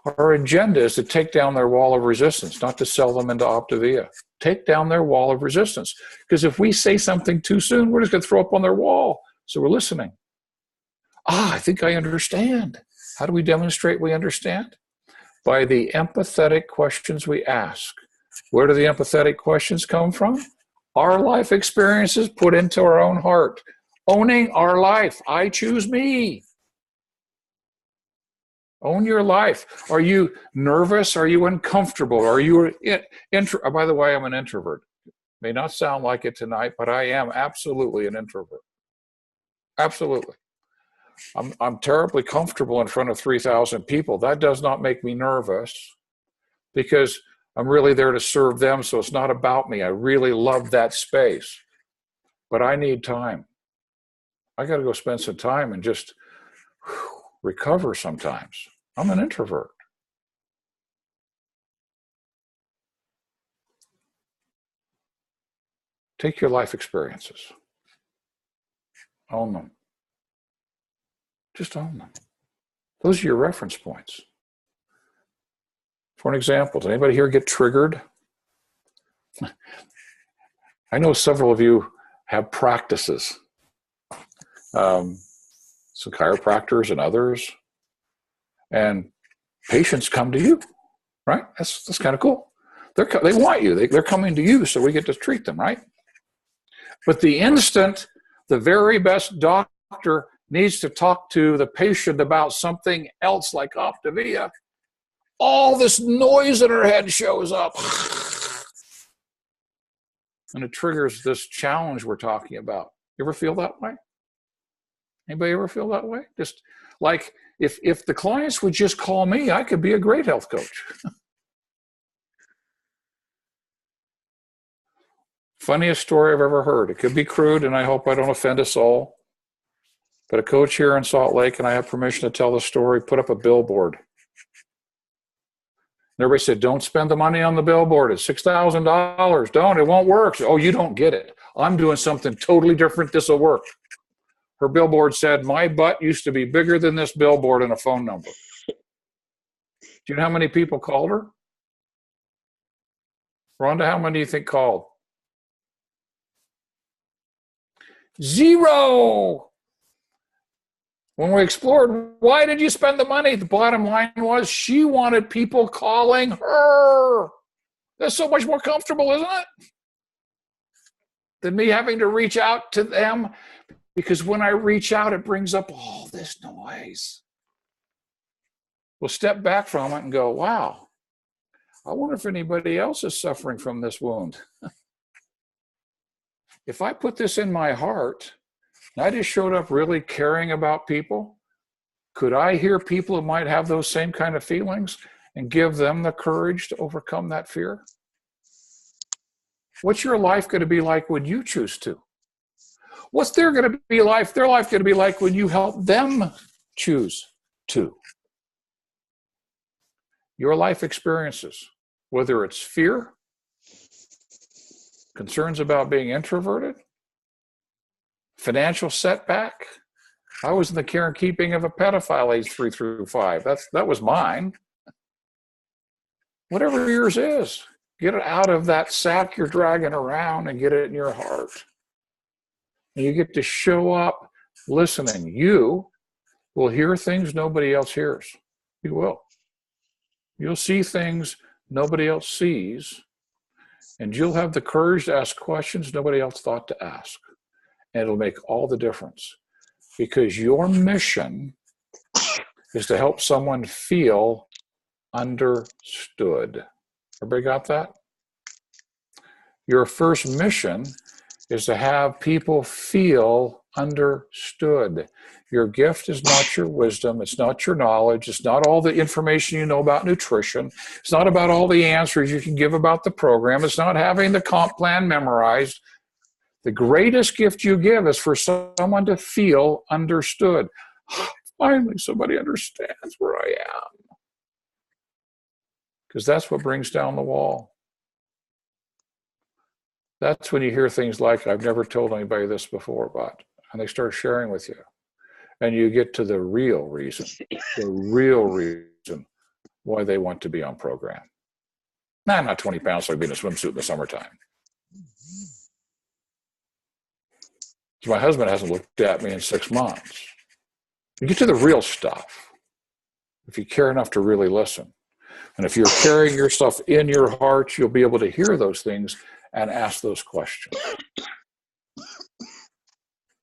S2: Our agenda is to take down their wall of resistance, not to sell them into Optavia. Take down their wall of resistance. Because if we say something too soon, we're just going to throw up on their wall. So we're listening. I think I understand. How do we demonstrate we understand? By the empathetic questions we ask. Where do the empathetic questions come from? Our life experiences put into our own heart. Owning our life. I choose me. Own your life. Are you nervous? Are you uncomfortable? Are you by the way, I'm an introvert. May not sound like it tonight, but I am absolutely an introvert. Absolutely. I'm terribly comfortable in front of 3,000 people. That does not make me nervous because I'm really there to serve them, so it's not about me. I really love that space, but I need time. I got to go spend some time and just recover sometimes. I'm an introvert. Take your life experiences. Own them. Just own them. Those are your reference points. For an example, did anybody here get triggered? I know several of you have practices. Some chiropractors and others. And patients come to you, right? That's kind of cool. They want you. They're coming to you, so we get to treat them, right? But the instant the very best doctor needs to talk to the patient about something else like Optavia, all this noise in her head shows up. And it triggers this challenge we're talking about. You ever feel that way? Anybody ever feel that way? Just like if the clients would just call me, I could be a great health coach. Funniest story I've ever heard. It could be crude, and I hope I don't offend us all. But a coach here in Salt Lake, and I have permission to tell the story, put up a billboard. And everybody said, don't spend the money on the billboard. It's $6,000. Don't. It won't work. Oh, you don't get it. I'm doing something totally different. This will work. Her billboard said, my butt used to be bigger than this billboard and a phone number. Do you know how many people called her? Rhonda, how many do you think called? 0. When we explored, why did you spend the money? The bottom line was she wanted people calling her. That's so much more comfortable, isn't it? Than me having to reach out to them. Because when I reach out, it brings up all this noise. We'll step back from it and go, wow, I wonder if anybody else is suffering from this wound. If I put this in my heart, and I just showed up really caring about people, could I hear people who might have those same kind of feelings and give them the courage to overcome that fear? What's your life going to be like when you choose to? What's their life going to be like when you help them choose to? Your life experiences, whether it's fear, concerns about being introverted, financial setback. I was in the care and keeping of a pedophile age 3 through 5. That was mine. Whatever yours is, get it out of that sack you're dragging around and get it in your heart. And you get to show up listening. You will hear things nobody else hears. You will. You'll see things nobody else sees. And you'll have the courage to ask questions nobody else thought to ask. And it'll make all the difference. Because your mission is to help someone feel understood. Everybody got that? Your first mission is to have people feel understood. Your gift is not your wisdom. It's not your knowledge. It's not all the information you know about nutrition. It's not about all the answers you can give about the program. It's not having the comp plan memorized. The greatest gift you give is for someone to feel understood. Finally, somebody understands where I am. Because that's what brings down the wall. That's when you hear things like, I've never told anybody this before, but, and they start sharing with you. And you get to the real reason why they want to be on program. Nah, I'm not 20 pounds, so I'd be in a swimsuit in the summertime. So my husband hasn't looked at me in 6 months. You get to the real stuff if you care enough to really listen. And if you're carrying yourself in your heart, you'll be able to hear those things and ask those questions.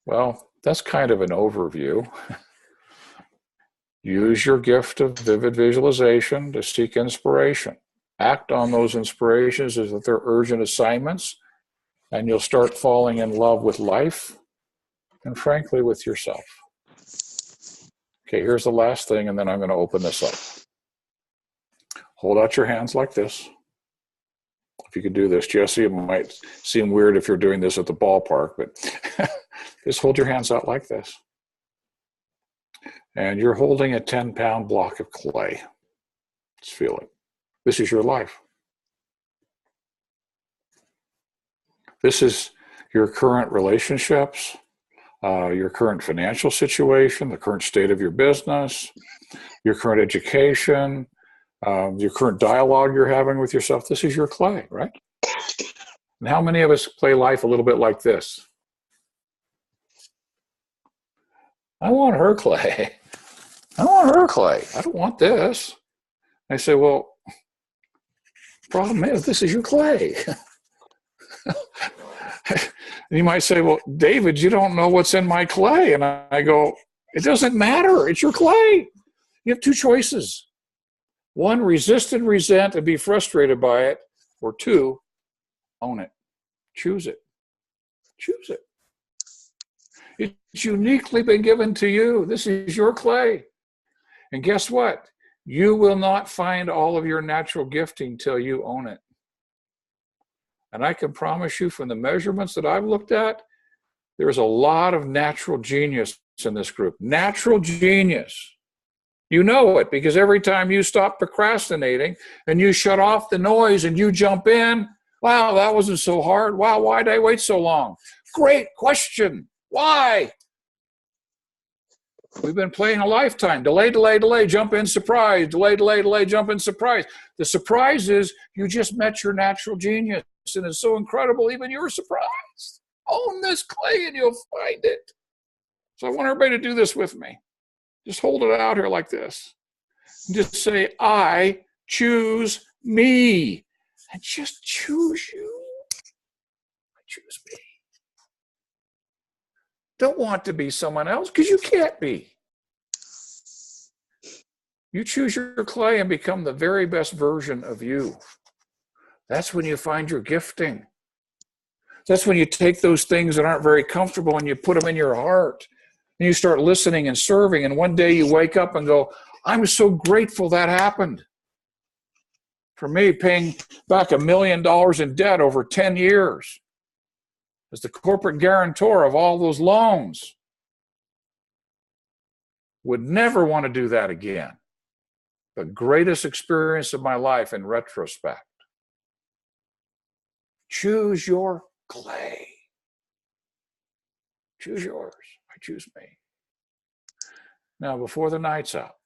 S2: Well, that's kind of an overview. Use your gift of vivid visualization to seek inspiration. Act on those inspirations as if they're urgent assignments, and you'll start falling in love with life and, frankly, with yourself. Okay, here's the last thing, and then I'm going to open this up. Hold out your hands like this. If you could do this, Jesse, it might seem weird if you're doing this at the ballpark, but just hold your hands out like this. And you're holding a 10-pound block of clay. Let's feel it. This is your life. This is your current relationships, your current financial situation, the current state of your business, your current education, your current dialogue you're having with yourself. This is your clay, right? And how many of us play life a little bit like this? I want her clay. I want her clay. I don't want this. I say, well, problem is, this is your clay. And you might say, well, David, you don't know what's in my clay. And I go, it doesn't matter. It's your clay. You have two choices. One, resist and resent and be frustrated by it. Or two, own it. Choose it. Choose it. It's uniquely been given to you. This is your clay. And guess what? You will not find all of your natural gifting till you own it. And I can promise you from the measurements that I've looked at, there's a lot of natural genius in this group. Natural genius. You know it because every time you stop procrastinating and you shut off the noise and you jump in, wow, that wasn't so hard. Wow, why did I wait so long? Great question. Why? We've been playing a lifetime. Delay, delay, delay, jump in, surprise. Delay, delay, delay, jump in, surprise. The surprise is you just met your natural genius, and it's so incredible, even you're surprised. Own this clay and you'll find it. So I want everybody to do this with me. Just hold it out here like this. And just say, I choose me. And just choose you. I choose me. Don't want to be someone else because you can't be. You choose your clay and become the very best version of you. That's when you find your gifting. That's when you take those things that aren't very comfortable and you put them in your heart and you start listening and serving. And one day you wake up and go, I'm so grateful that happened. For me, paying back $1 million in debt over 10 years. As the corporate guarantor of all those loans. Would never want to do that again. The greatest experience of my life in retrospect. Choose your clay. Choose yours. I choose me. Now, before the night's out,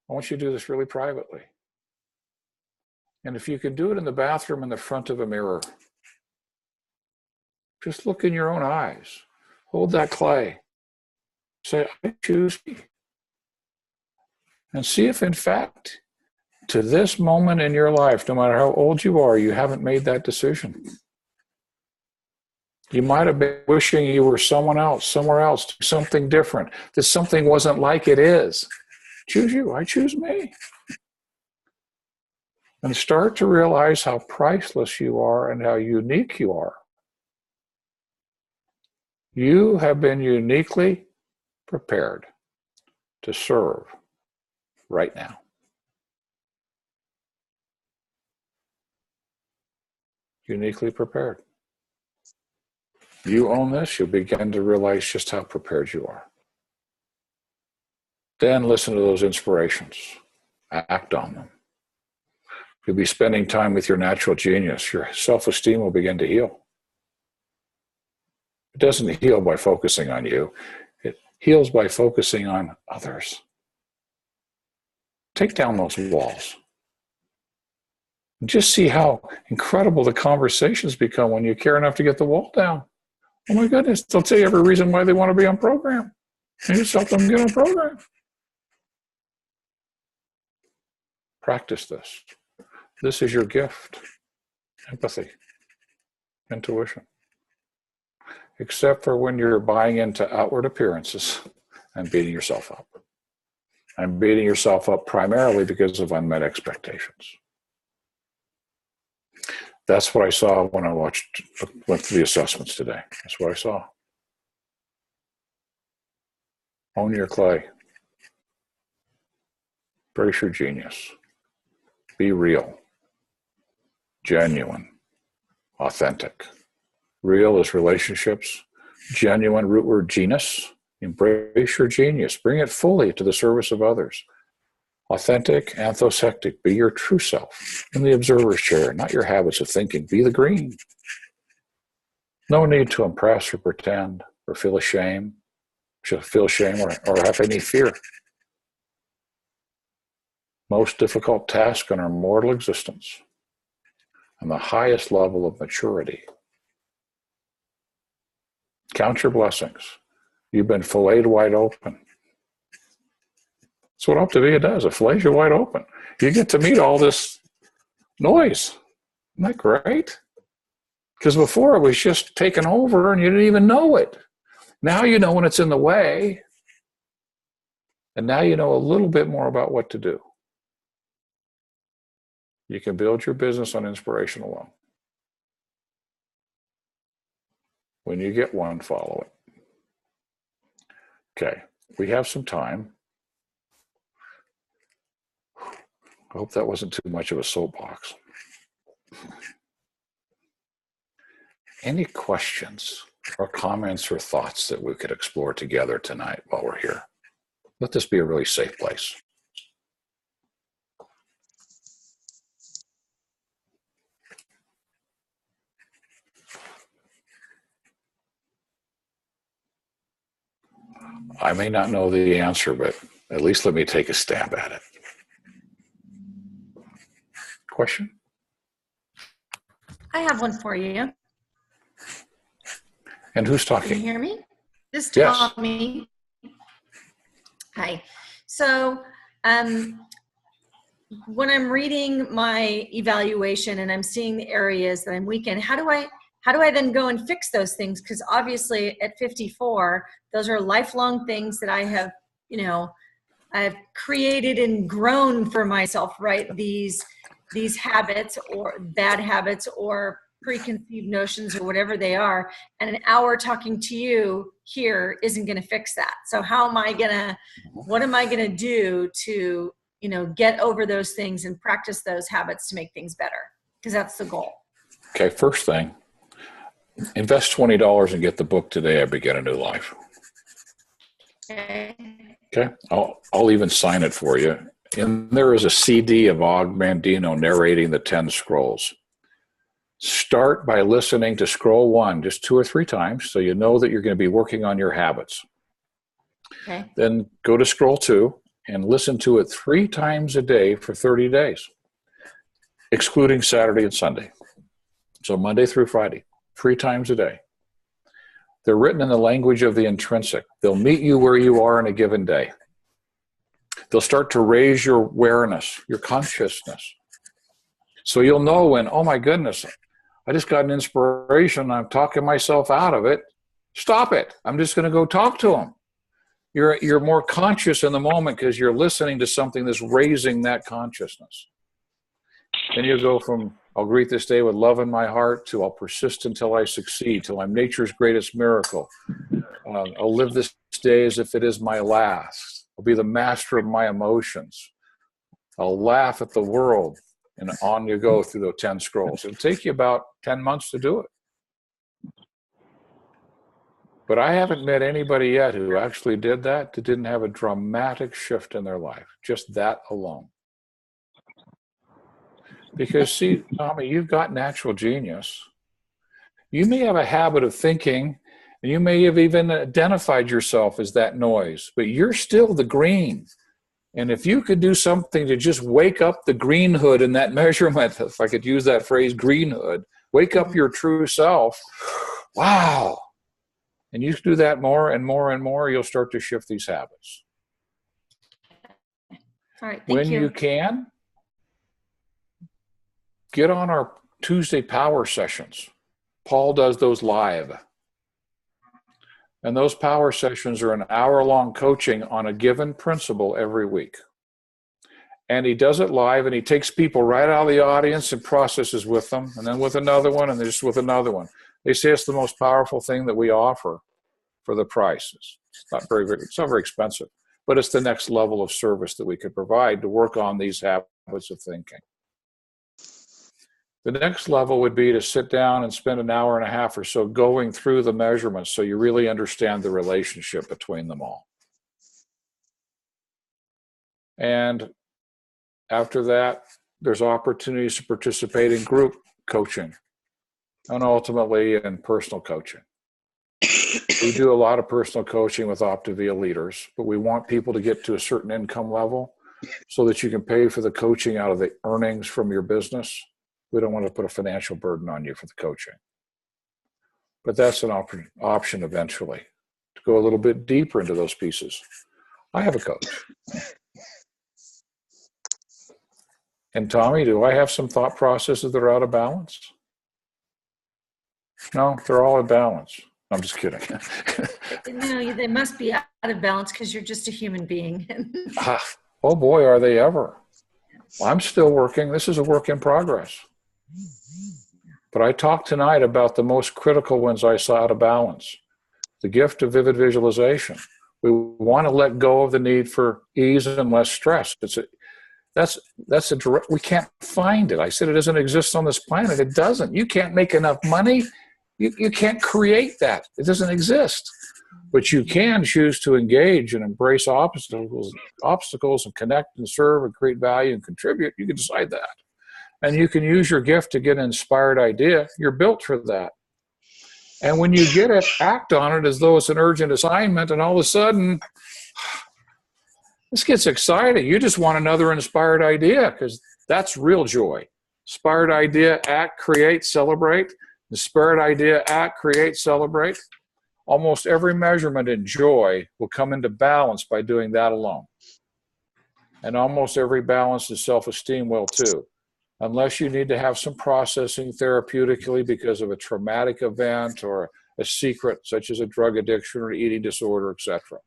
S2: I want you to do this really privately. And if you can do it in the bathroom in the front of a mirror, just look in your own eyes. Hold that clay. Say, I choose me. And see if, in fact, to this moment in your life, no matter how old you are, you haven't made that decision. You might have been wishing you were someone else, somewhere else, something different, that something wasn't like it is. Choose you. I choose me. And start to realize how priceless you are and how unique you are. You have been uniquely prepared to serve right now. Uniquely prepared. You own this, you'll begin to realize just how prepared you are. Then listen to those inspirations. Act on them. You'll be spending time with your natural genius. Your self-esteem will begin to heal. It doesn't heal by focusing on you. It heals by focusing on others. Take down those walls. Just see how incredible the conversations become when you care enough to get the wall down. Oh my goodness, they'll tell you every reason why they want to be on program. And you just help them get on program. Practice this. This is your gift. Empathy. Intuition. Except for when you're buying into outward appearances and beating yourself up. And beating yourself up primarily because of unmet expectations. That's what I saw when I went through the assessments today. That's what I saw. Own your clay. Embrace your genius. Be real. Genuine. Authentic. Real is relationships. Genuine, root word genus. Embrace your genius. Bring it fully to the service of others. Authentic, anthosectic. Be your true self in the observer's chair, not your habits of thinking. Be the green. No need to impress or pretend. or feel shame or have any fear. Most difficult task in our mortal existence and the highest level of maturity. Count your blessings. You've been filleted wide open. That's what Optavia does. It fillets you wide open. You get to meet all this noise. Isn't that great? Because before it was just taken over and you didn't even know it. Now you know when it's in the way. And now you know a little bit more about what to do. You can build your business on inspiration alone. When you get one, follow it. Okay, we have some time. I hope that wasn't too much of a soapbox. Any questions or comments or thoughts that we could explore together tonight while we're here? Let this be a really safe place. I may not know the answer, but at least let me take a stab at it. Question?
S5: I have one for you.
S2: And who's
S5: Can you
S2: talking?
S5: hear me? This is
S2: Yes.
S5: Tommy. Hi. So when I'm reading my evaluation and I'm seeing the areas that I'm weak in, how do I then go and fix those things? Because obviously at 54, those are lifelong things that I have, I've created and grown for myself, right? These habits or bad habits or preconceived notions or whatever they are. And an hour talking to you here isn't going to fix that. So what am I going to do to, get over those things and practice those habits to make things better? Because that's the goal.
S2: Okay, first thing, invest $20 and get the book Today I Begin a New Life.
S5: Okay.
S2: Okay, I'll even sign it for you. And there is a CD of Og Mandino narrating the 10 scrolls. Start by listening to scroll 1 just 2 or 3 times so you know that you're going to be working on your habits.
S5: Okay.
S2: Then go to scroll 2 and listen to it 3 times a day for 30 days, excluding Saturday and Sunday. So Monday through Friday, 3 times a day. They're written in the language of the intrinsic. They'll meet you where you are in a given day. They'll start to raise your awareness, your consciousness. So you'll know when, oh my goodness, I just got an inspiration. I'm talking myself out of it. Stop it. I'm just going to go talk to him. You're more conscious in the moment because you're listening to something that's raising that consciousness. Then you go from, I'll greet this day with love in my heart, to I'll persist until I succeed, till I'm nature's greatest miracle. I'll live this day as if it is my last. I'll be the master of my emotions. I'll laugh at the world. And on you go through those 10 scrolls. It'll take you about 10 months to do it. But I haven't met anybody yet who actually did that didn't have a dramatic shift in their life. Just that alone. Because see, Tommy, you've got natural genius. You may have a habit of thinking, and you may have even identified yourself as that noise, but you're still the green. And if you could do something to just wake up the green hood in that measurement, if I could use that phrase, green hood, wake up your true self, wow. And you do that more and more and more, you'll start to shift these habits.
S5: All right.
S2: When you can, get on our Tuesday power sessions. Paul does those live. And those power sessions are an hour-long coaching on a given principle every week. And he does it live, and he takes people right out of the audience and processes with them, and then with another one, and then just with another one. They say it's the most powerful thing that we offer for the price. It's not very expensive, but it's the next level of service that we could provide to work on these habits of thinking. The next level would be to sit down and spend an hour and a half or so going through the measurements so you really understand the relationship between them all. And after that, there's opportunities to participate in group coaching and ultimately in personal coaching. We do a lot of personal coaching with Optavia leaders, but we want people to get to a certain income level so that you can pay for the coaching out of the earnings from your business. We don't want to put a financial burden on you for the coaching. But that's an option eventually, to go a little bit deeper into those pieces. I have a coach. And Tommy, do I have some thought processes that are out of balance? No, they're all in balance. I'm just kidding.
S5: No, they must be out of balance because you're just a human being.
S2: Oh boy, are they ever. Well, I'm still working. This is a work in progress. But I talked tonight about the most critical ones I saw out of balance. The gift of vivid visualization. We want to let go of the need for ease and less stress. We can't find it. I said it doesn't exist on this planet. It doesn't. You can't make enough money. You can't create that. It doesn't exist. But you can choose to engage and embrace obstacles and connect and serve and create value and contribute. You can decide that. And you can use your gift to get an inspired idea. You're built for that. And when you get it, act on it as though it's an urgent assignment, and all of a sudden, this gets exciting. You just want another inspired idea, because that's real joy. Inspired idea, act, create, celebrate. Inspired idea, act, create, celebrate. Almost every measurement in joy will come into balance by doing that alone. And almost every balance in self-esteem will too. Unless you need to have some processing therapeutically because of a traumatic event or a secret, such as a drug addiction or eating disorder, etc.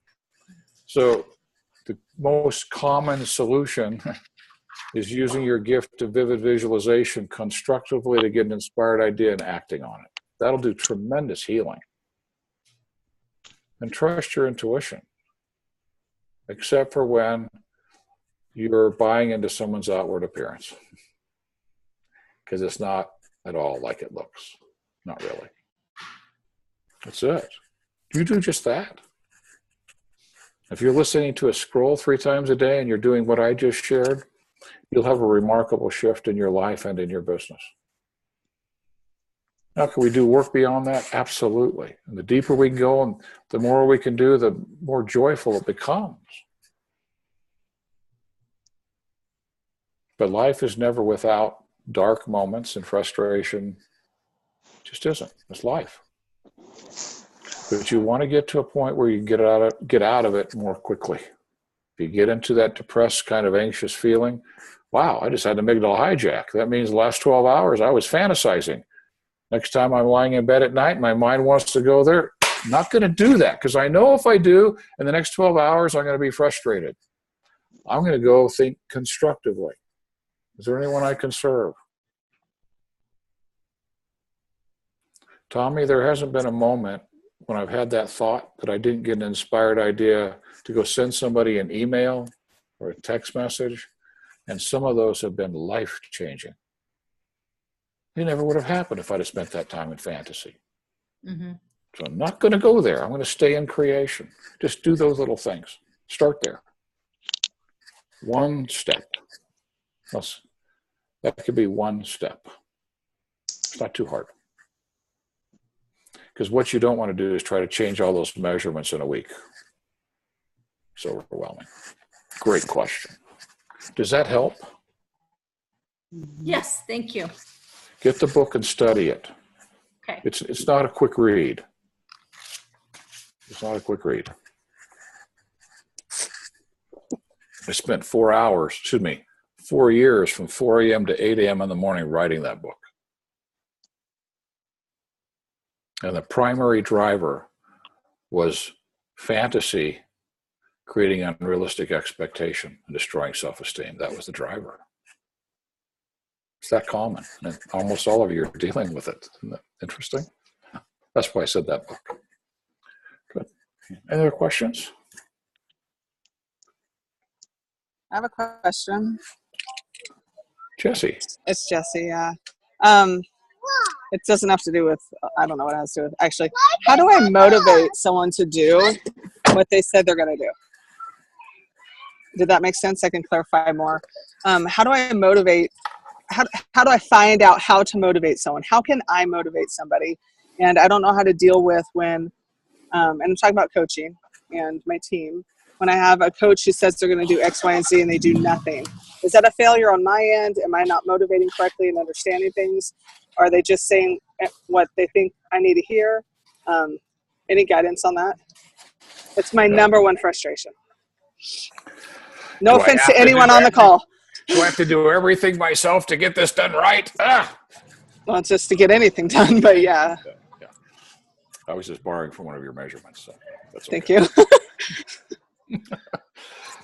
S2: So the most common solution is using your gift of vivid visualization constructively to get an inspired idea and acting on it. That'll do tremendous healing. And trust your intuition, except for when you're buying into someone's outward appearance. Because it's not at all like it looks. Not really. That's it. You do just that. If you're listening to a scroll 3 times a day and you're doing what I just shared, you'll have a remarkable shift in your life and in your business. Now, can we do work beyond that? Absolutely. And the deeper we can go and the more we can do, the more joyful it becomes. But life is never without dark moments and frustration. It just isn't. It's life. But you want to get to a point where you can get out of it more quickly. If you get into that depressed kind of anxious feeling, wow, I just had an amygdala hijack. That means the last 12 hours I was fantasizing. Next time I'm lying in bed at night, my mind wants to go there. I'm not going to do that, because I know if I do, in the next 12 hours, I'm going to be frustrated. I'm going to go think constructively. Is there anyone I can serve? Tommy, there hasn't been a moment when I've had that thought that I didn't get an inspired idea to go send somebody an email or a text message, and some of those have been life-changing. It never would have happened if I'd have spent that time in fantasy. Mm-hmm. So I'm not going to go there. I'm going to stay in creation. Just do those little things. Start there. One step. That could be one step. It's not too hard. Because what you don't want to do is try to change all those measurements in a week. It's overwhelming. Great question. Does that help?
S5: Yes, thank you.
S2: Get the book and study it.
S5: Okay.
S2: It's not a quick read. It's not a quick read. I spent 4 years from 4 a.m. to 8 a.m. in the morning writing that book. And the primary driver was fantasy creating unrealistic expectation and destroying self-esteem. That was the driver. It's that common. And almost all of you are dealing with it. Isn't that interesting? That's why I said that book. Good. Any other questions?
S6: I have a question.
S2: Jesse.
S6: It's Jesse, yeah. It doesn't have to do with, I don't know what it has to do with. Actually, how do I motivate someone to do what they said they're going to do? Did that make sense? I can clarify more. How do I motivate? How do I find out how to motivate someone? How can I motivate somebody? And I don't know how to deal with when And I'm talking about coaching and my team. When I have a coach who says they're going to do X, Y, and Z and they do nothing, is that a failure on my end? Am I not motivating correctly and understanding things? Are they just saying what they think I need to hear? Any guidance on that? It's my number one frustration. No offense to anyone on the call.
S2: Do I have to do everything myself to get this done right?
S6: Well, it's just to get anything done, but yeah.
S2: I was just borrowing from one of your measurements. So that's
S6: Thank
S2: okay.
S6: you.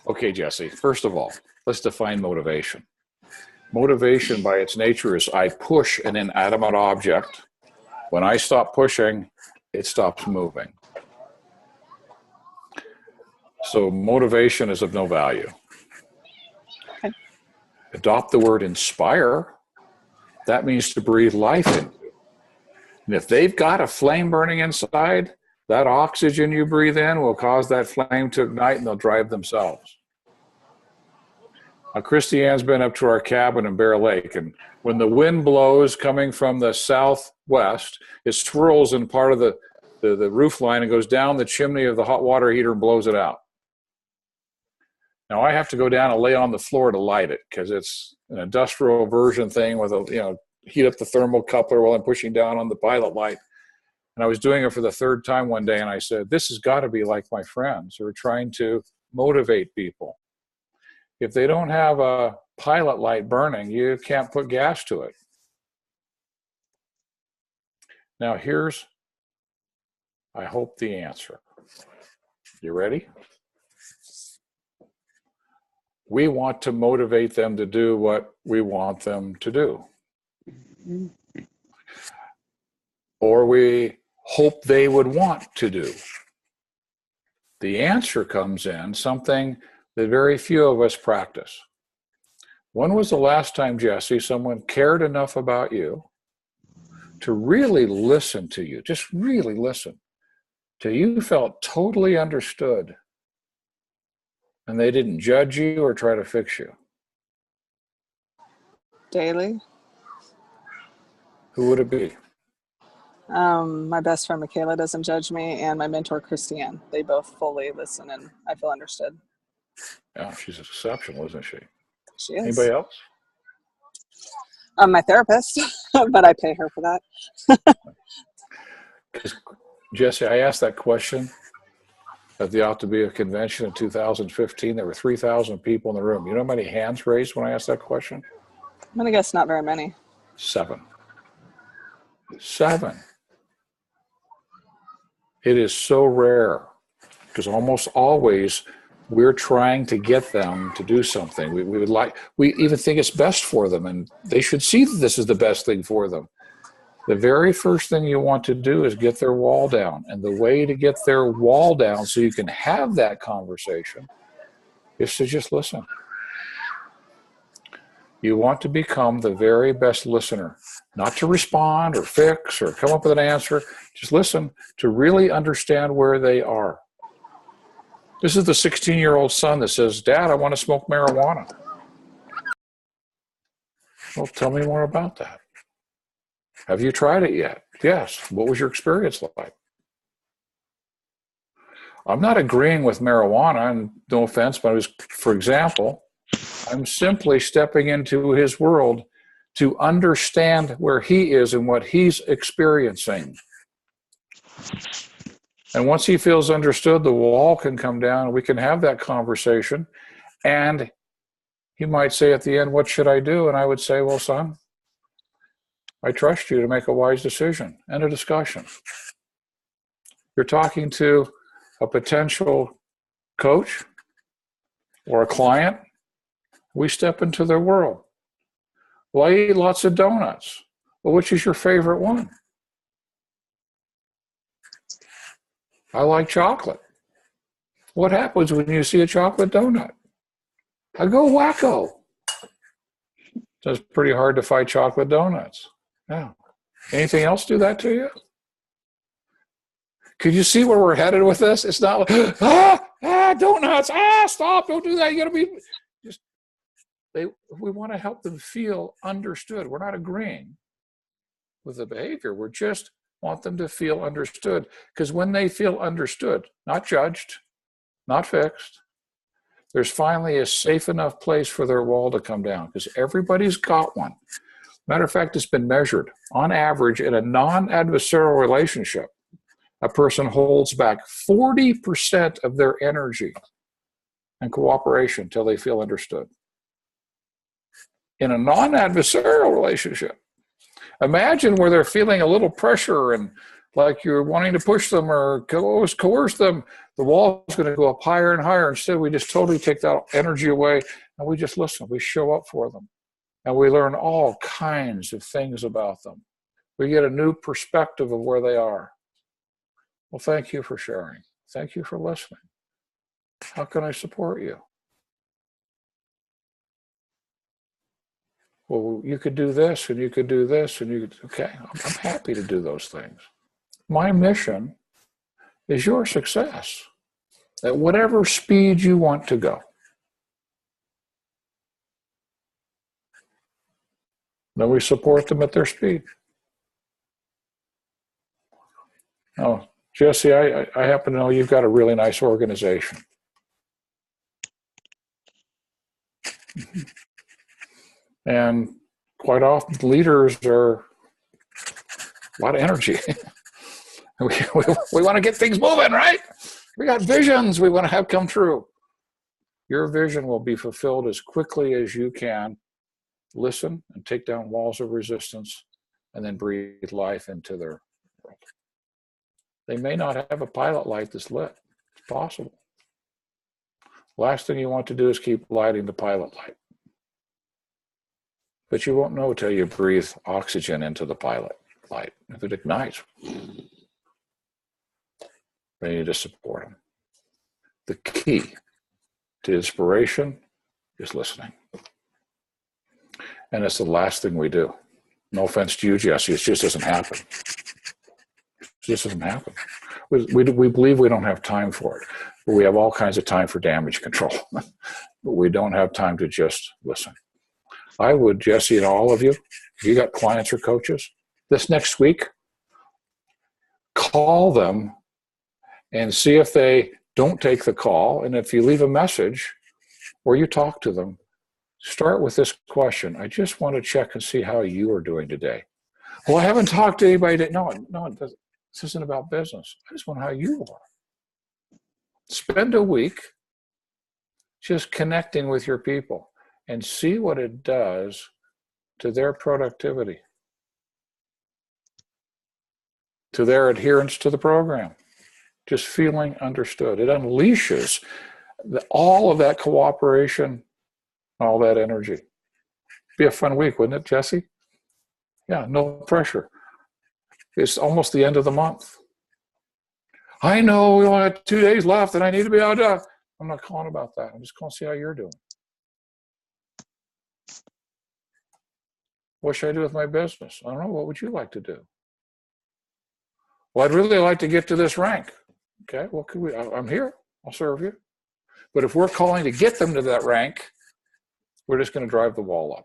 S2: Okay, Jesse, first of all, let's define motivation. Motivation by its nature is I push an inanimate object. When I stop pushing, it stops moving. So motivation is of no value.
S6: Okay.
S2: Adopt the word inspire. That means to breathe life into. And if they've got a flame burning inside, that oxygen you breathe in will cause that flame to ignite and they'll drive themselves. Now, Christiane's been up to our cabin in Bear Lake, and when the wind blows coming from the southwest, it swirls in part of the roof line and goes down the chimney of the hot water heater and blows it out. Now, I have to go down and lay on the floor to light it because it's an industrial version thing with a, heat up the thermocoupler while I'm pushing down on the pilot light. And I was doing it for the third time one day, and I said, this has got to be like my friends who are trying to motivate people. If they don't have a pilot light burning, you can't put gas to it. Now here's, I hope, the answer. You ready? We want to motivate them to do what we want them to do. Or we hope they would want to do. The answer comes in something that very few of us practice. When was the last time, Jesse, someone cared enough about you to really listen to you, just really listen, till you felt totally understood and they didn't judge you or try to fix you?
S6: Daily.
S2: Who would it be?
S6: My best friend Michaela doesn't judge me, and my mentor Christiane. They both fully listen, and I feel understood.
S2: Yeah, she's exceptional, isn't she?
S6: She is.
S2: Anybody else?
S6: My therapist, but I pay her for that.
S2: Jesse, I asked that question at the Ought to Be a convention in 2015. There were 3,000 people in the room. You know how many hands raised when I asked that question?
S6: I'm going to guess not very many.
S2: 7. It is so rare because almost always we're trying to get them to do something. We even think it's best for them, and they should see that this is the best thing for them. The very first thing you want to do is get their wall down. And the way to get their wall down so you can have that conversation is to just listen. You want to become the very best listener, not to respond or fix or come up with an answer. Just listen to really understand where they are. This is the 16-year-old son that says, Dad, I want to smoke marijuana. Well, tell me more about that. Have you tried it yet? Yes. What was your experience like? I'm not agreeing with marijuana, and no offense, but for example, I'm simply stepping into his world to understand where he is and what he's experiencing. And once he feels understood, the wall can come down and we can have that conversation. And he might say at the end, what should I do? And I would say, well, son, I trust you to make a wise decision. End of discussion. You're talking to a potential coach or a client. We step into their world. Well, I eat lots of donuts. Well, which is your favorite one? I like chocolate. What happens when you see a chocolate donut? I go wacko. So it's pretty hard to fight chocolate donuts. Yeah. Anything else do that to you? Could you see where we're headed with this? It's not like, donuts, stop, don't do that. You gotta be just we want to help them feel understood. We're not agreeing with the behavior. We're just want them to feel understood. Because when they feel understood, not judged, not fixed, there's finally a safe enough place for their wall to come down, because everybody's got one. Matter of fact, it's been measured. On average, in a non-adversarial relationship, a person holds back 40% of their energy and cooperation until they feel understood. In a non-adversarial relationship, imagine where they're feeling a little pressure and like you're wanting to push them or coerce them. The wall is going to go up higher and higher. Instead, we just totally take that energy away and we just listen. We show up for them. And we learn all kinds of things about them. We get a new perspective of where they are. Well, thank you for sharing. Thank you for listening. How can I support you? Well, you could do this, and you could do this, and you could, okay, I'm happy to do those things. My mission is your success at whatever speed you want to go. Then we support them at their speed. Oh, Jesse, I happen to know you've got a really nice organization. And quite often leaders are a lot of energy. we want to get things moving, right? We got visions we want to have come true. Your vision will be fulfilled as quickly as you can. Listen and take down walls of resistance and then breathe life into their world. They may not have a pilot light that's lit. It's possible. Last thing you want to do is keep lighting the pilot light. But you won't know till you breathe oxygen into the pilot light. If it ignites, we need to support them. The key to inspiration is listening. And it's the last thing we do. No offense to you, Jesse, it just doesn't happen. It just doesn't happen. We believe we don't have time for it, but we have all kinds of time for damage control. But we don't have time to just listen. I would, Jesse, and all of you, if you got clients or coaches, this next week, call them and see if they don't take the call. And if you leave a message or you talk to them, start with this question. I just want to check and see how you are doing today. Well, I haven't talked to anybody today. No, this isn't about business. I just want to know how you are. Spend a week just connecting with your people and see what it does to their productivity, to their adherence to the program. Just feeling understood. It unleashes all of that cooperation, all that energy. Be a fun week, wouldn't it, Jesse? Yeah, no pressure. It's almost the end of the month. I know we only have 2 days left and I need to be out there. I'm not calling about that. I'm just calling to see how you're doing. What should I do with my business? I don't know. What would you like to do? Well, I'd really like to get to this rank. Okay, what could we? I'm here. I'll serve you. But if we're calling to get them to that rank, we're just going to drive the wall up.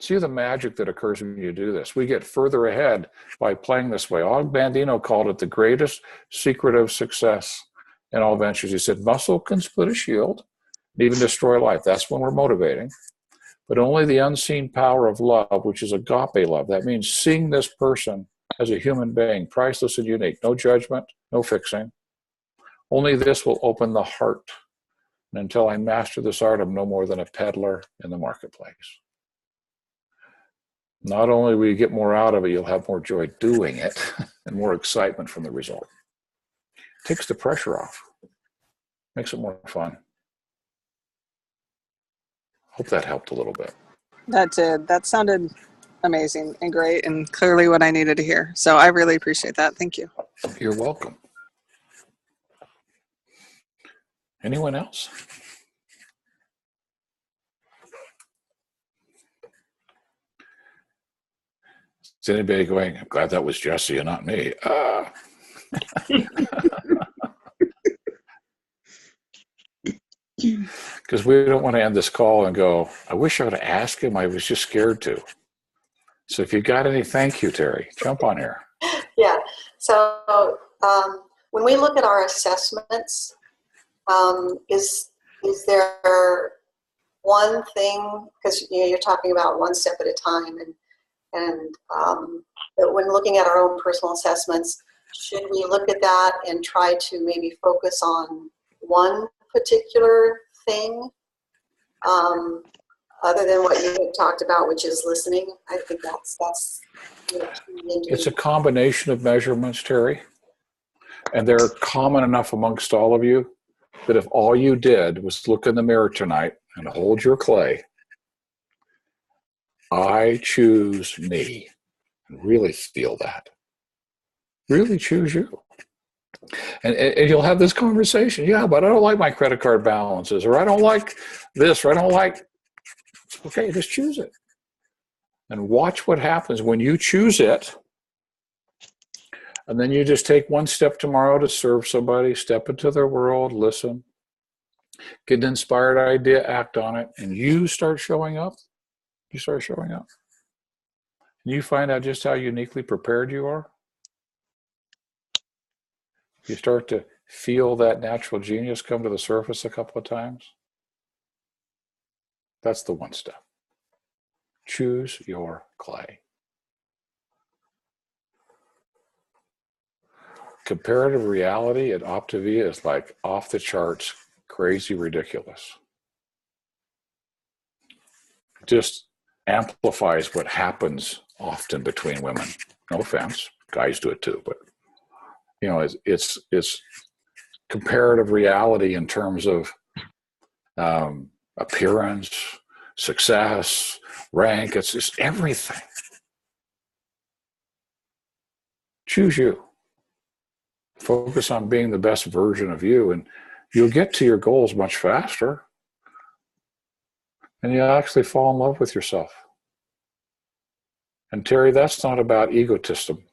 S2: See the magic that occurs when you do this. We get further ahead by playing this way. Og Bandino called it the greatest secret of success in all ventures. He said, muscle can split a shield and even destroy life. That's when we're motivating. But only the unseen power of love, which is agape love. That means seeing this person as a human being, priceless and unique. No judgment, no fixing. Only this will open the heart. And until I master this art, I'm no more than a peddler in the marketplace. Not only will you get more out of it, you'll have more joy doing it and more excitement from the result. Takes the pressure off. Makes it more fun. Hope that helped a little bit.
S6: That did. That sounded amazing and great and clearly what I needed to hear. So I really appreciate that. Thank you.
S2: You're welcome. Anyone else? Is anybody going, I'm glad that was Jesse and not me? Because we don't want to end this call and go, I wish I would have asked him. I was just scared to. So if you got any, thank you, Terry. Jump on here.
S7: So when we look at our assessments, is there one thing, because you're talking about one step at a time, and but when looking at our own personal assessments, should we look at that and try to maybe focus on one particular thing other than what you had talked about, which is listening? I think that's
S2: It's a combination of measurements, Terry, and they're common enough amongst all of you that if all you did was look in the mirror tonight and hold your clay, I choose me, and really feel that. Really choose you. And you'll have this conversation. Yeah, but I don't like my credit card balances, or I don't like this, or I don't like. Okay, just choose it. And watch what happens when you choose it. And then you just take one step tomorrow to serve somebody, step into their world, listen, get an inspired idea, act on it, and you start showing up. You start showing up. And you find out just how uniquely prepared you are. You start to feel that natural genius come to the surface a couple of times. That's the one step. Choose your clay. Comparative reality at Optavia is like off the charts, crazy, ridiculous. Just amplifies what happens often between women. No offense, guys do it too, but it's comparative reality in terms of appearance, success, rank. It's just everything. Choose you. Focus on being the best version of you, and you'll get to your goals much faster. And you'll actually fall in love with yourself. And Terry, that's not about egotism.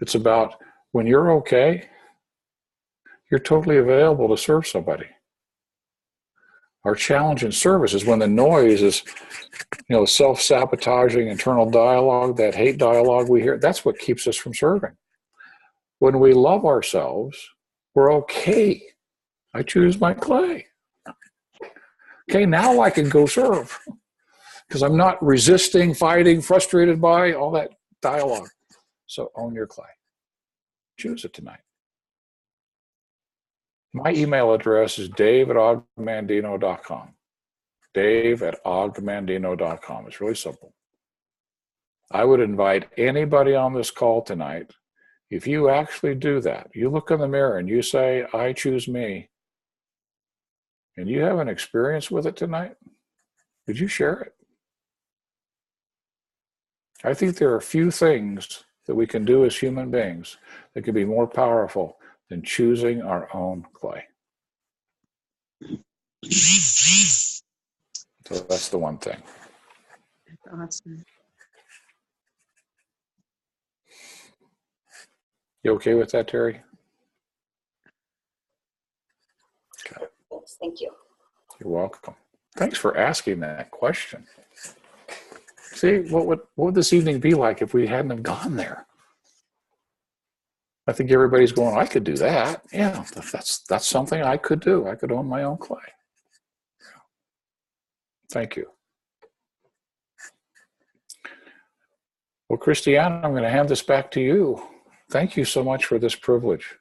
S2: It's about when you're okay, you're totally available to serve somebody. Our challenge in service is when the noise is, self-sabotaging internal dialogue, that hate dialogue we hear, that's what keeps us from serving. When we love ourselves, we're okay. I choose my clay. Okay, now I can go serve because I'm not resisting, fighting, frustrated by all that dialogue. So own your clay. Choose it tonight. My email address is dave@ogmandino.com. dave@ogmandino.com. It's really simple. I would invite anybody on this call tonight, if you actually do that, you look in the mirror and you say, I choose me, and you have an experience with it tonight, would you share it? I think there are few things that we can do as human beings that can be more powerful than choosing our own clay. So that's the one thing.
S6: Awesome.
S2: You okay with that, Terry? Okay.
S7: Yes, thank you.
S2: You're welcome. Thanks for asking that question. See, what would this evening be like if we hadn't have gone there? I think everybody's going, I could do that. Yeah, that's something I could do. I could own my own clay. Thank you. Well, Christiane, I'm going to hand this back to you. Thank you so much for this privilege.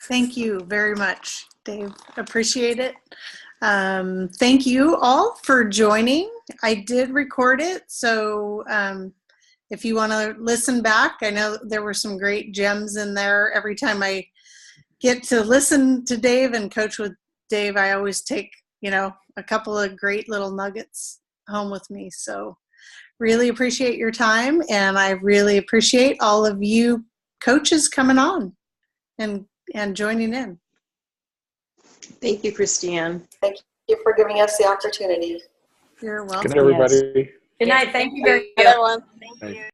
S1: Thank you very much, Dave. Appreciate it. Thank you all for joining. I did record it, so if you want to listen back, I know there were some great gems in there. Every time I get to listen to Dave and coach with Dave, I always take, a couple of great little nuggets home with me. So really appreciate your time, and I really appreciate all of you coaches coming on and joining in.
S3: Thank you, Christiane.
S7: Thank you for giving us the opportunity.
S1: You're welcome.
S2: Good night, everybody.
S5: Good night. Thank you very much.
S6: Everyone.
S8: Thank you.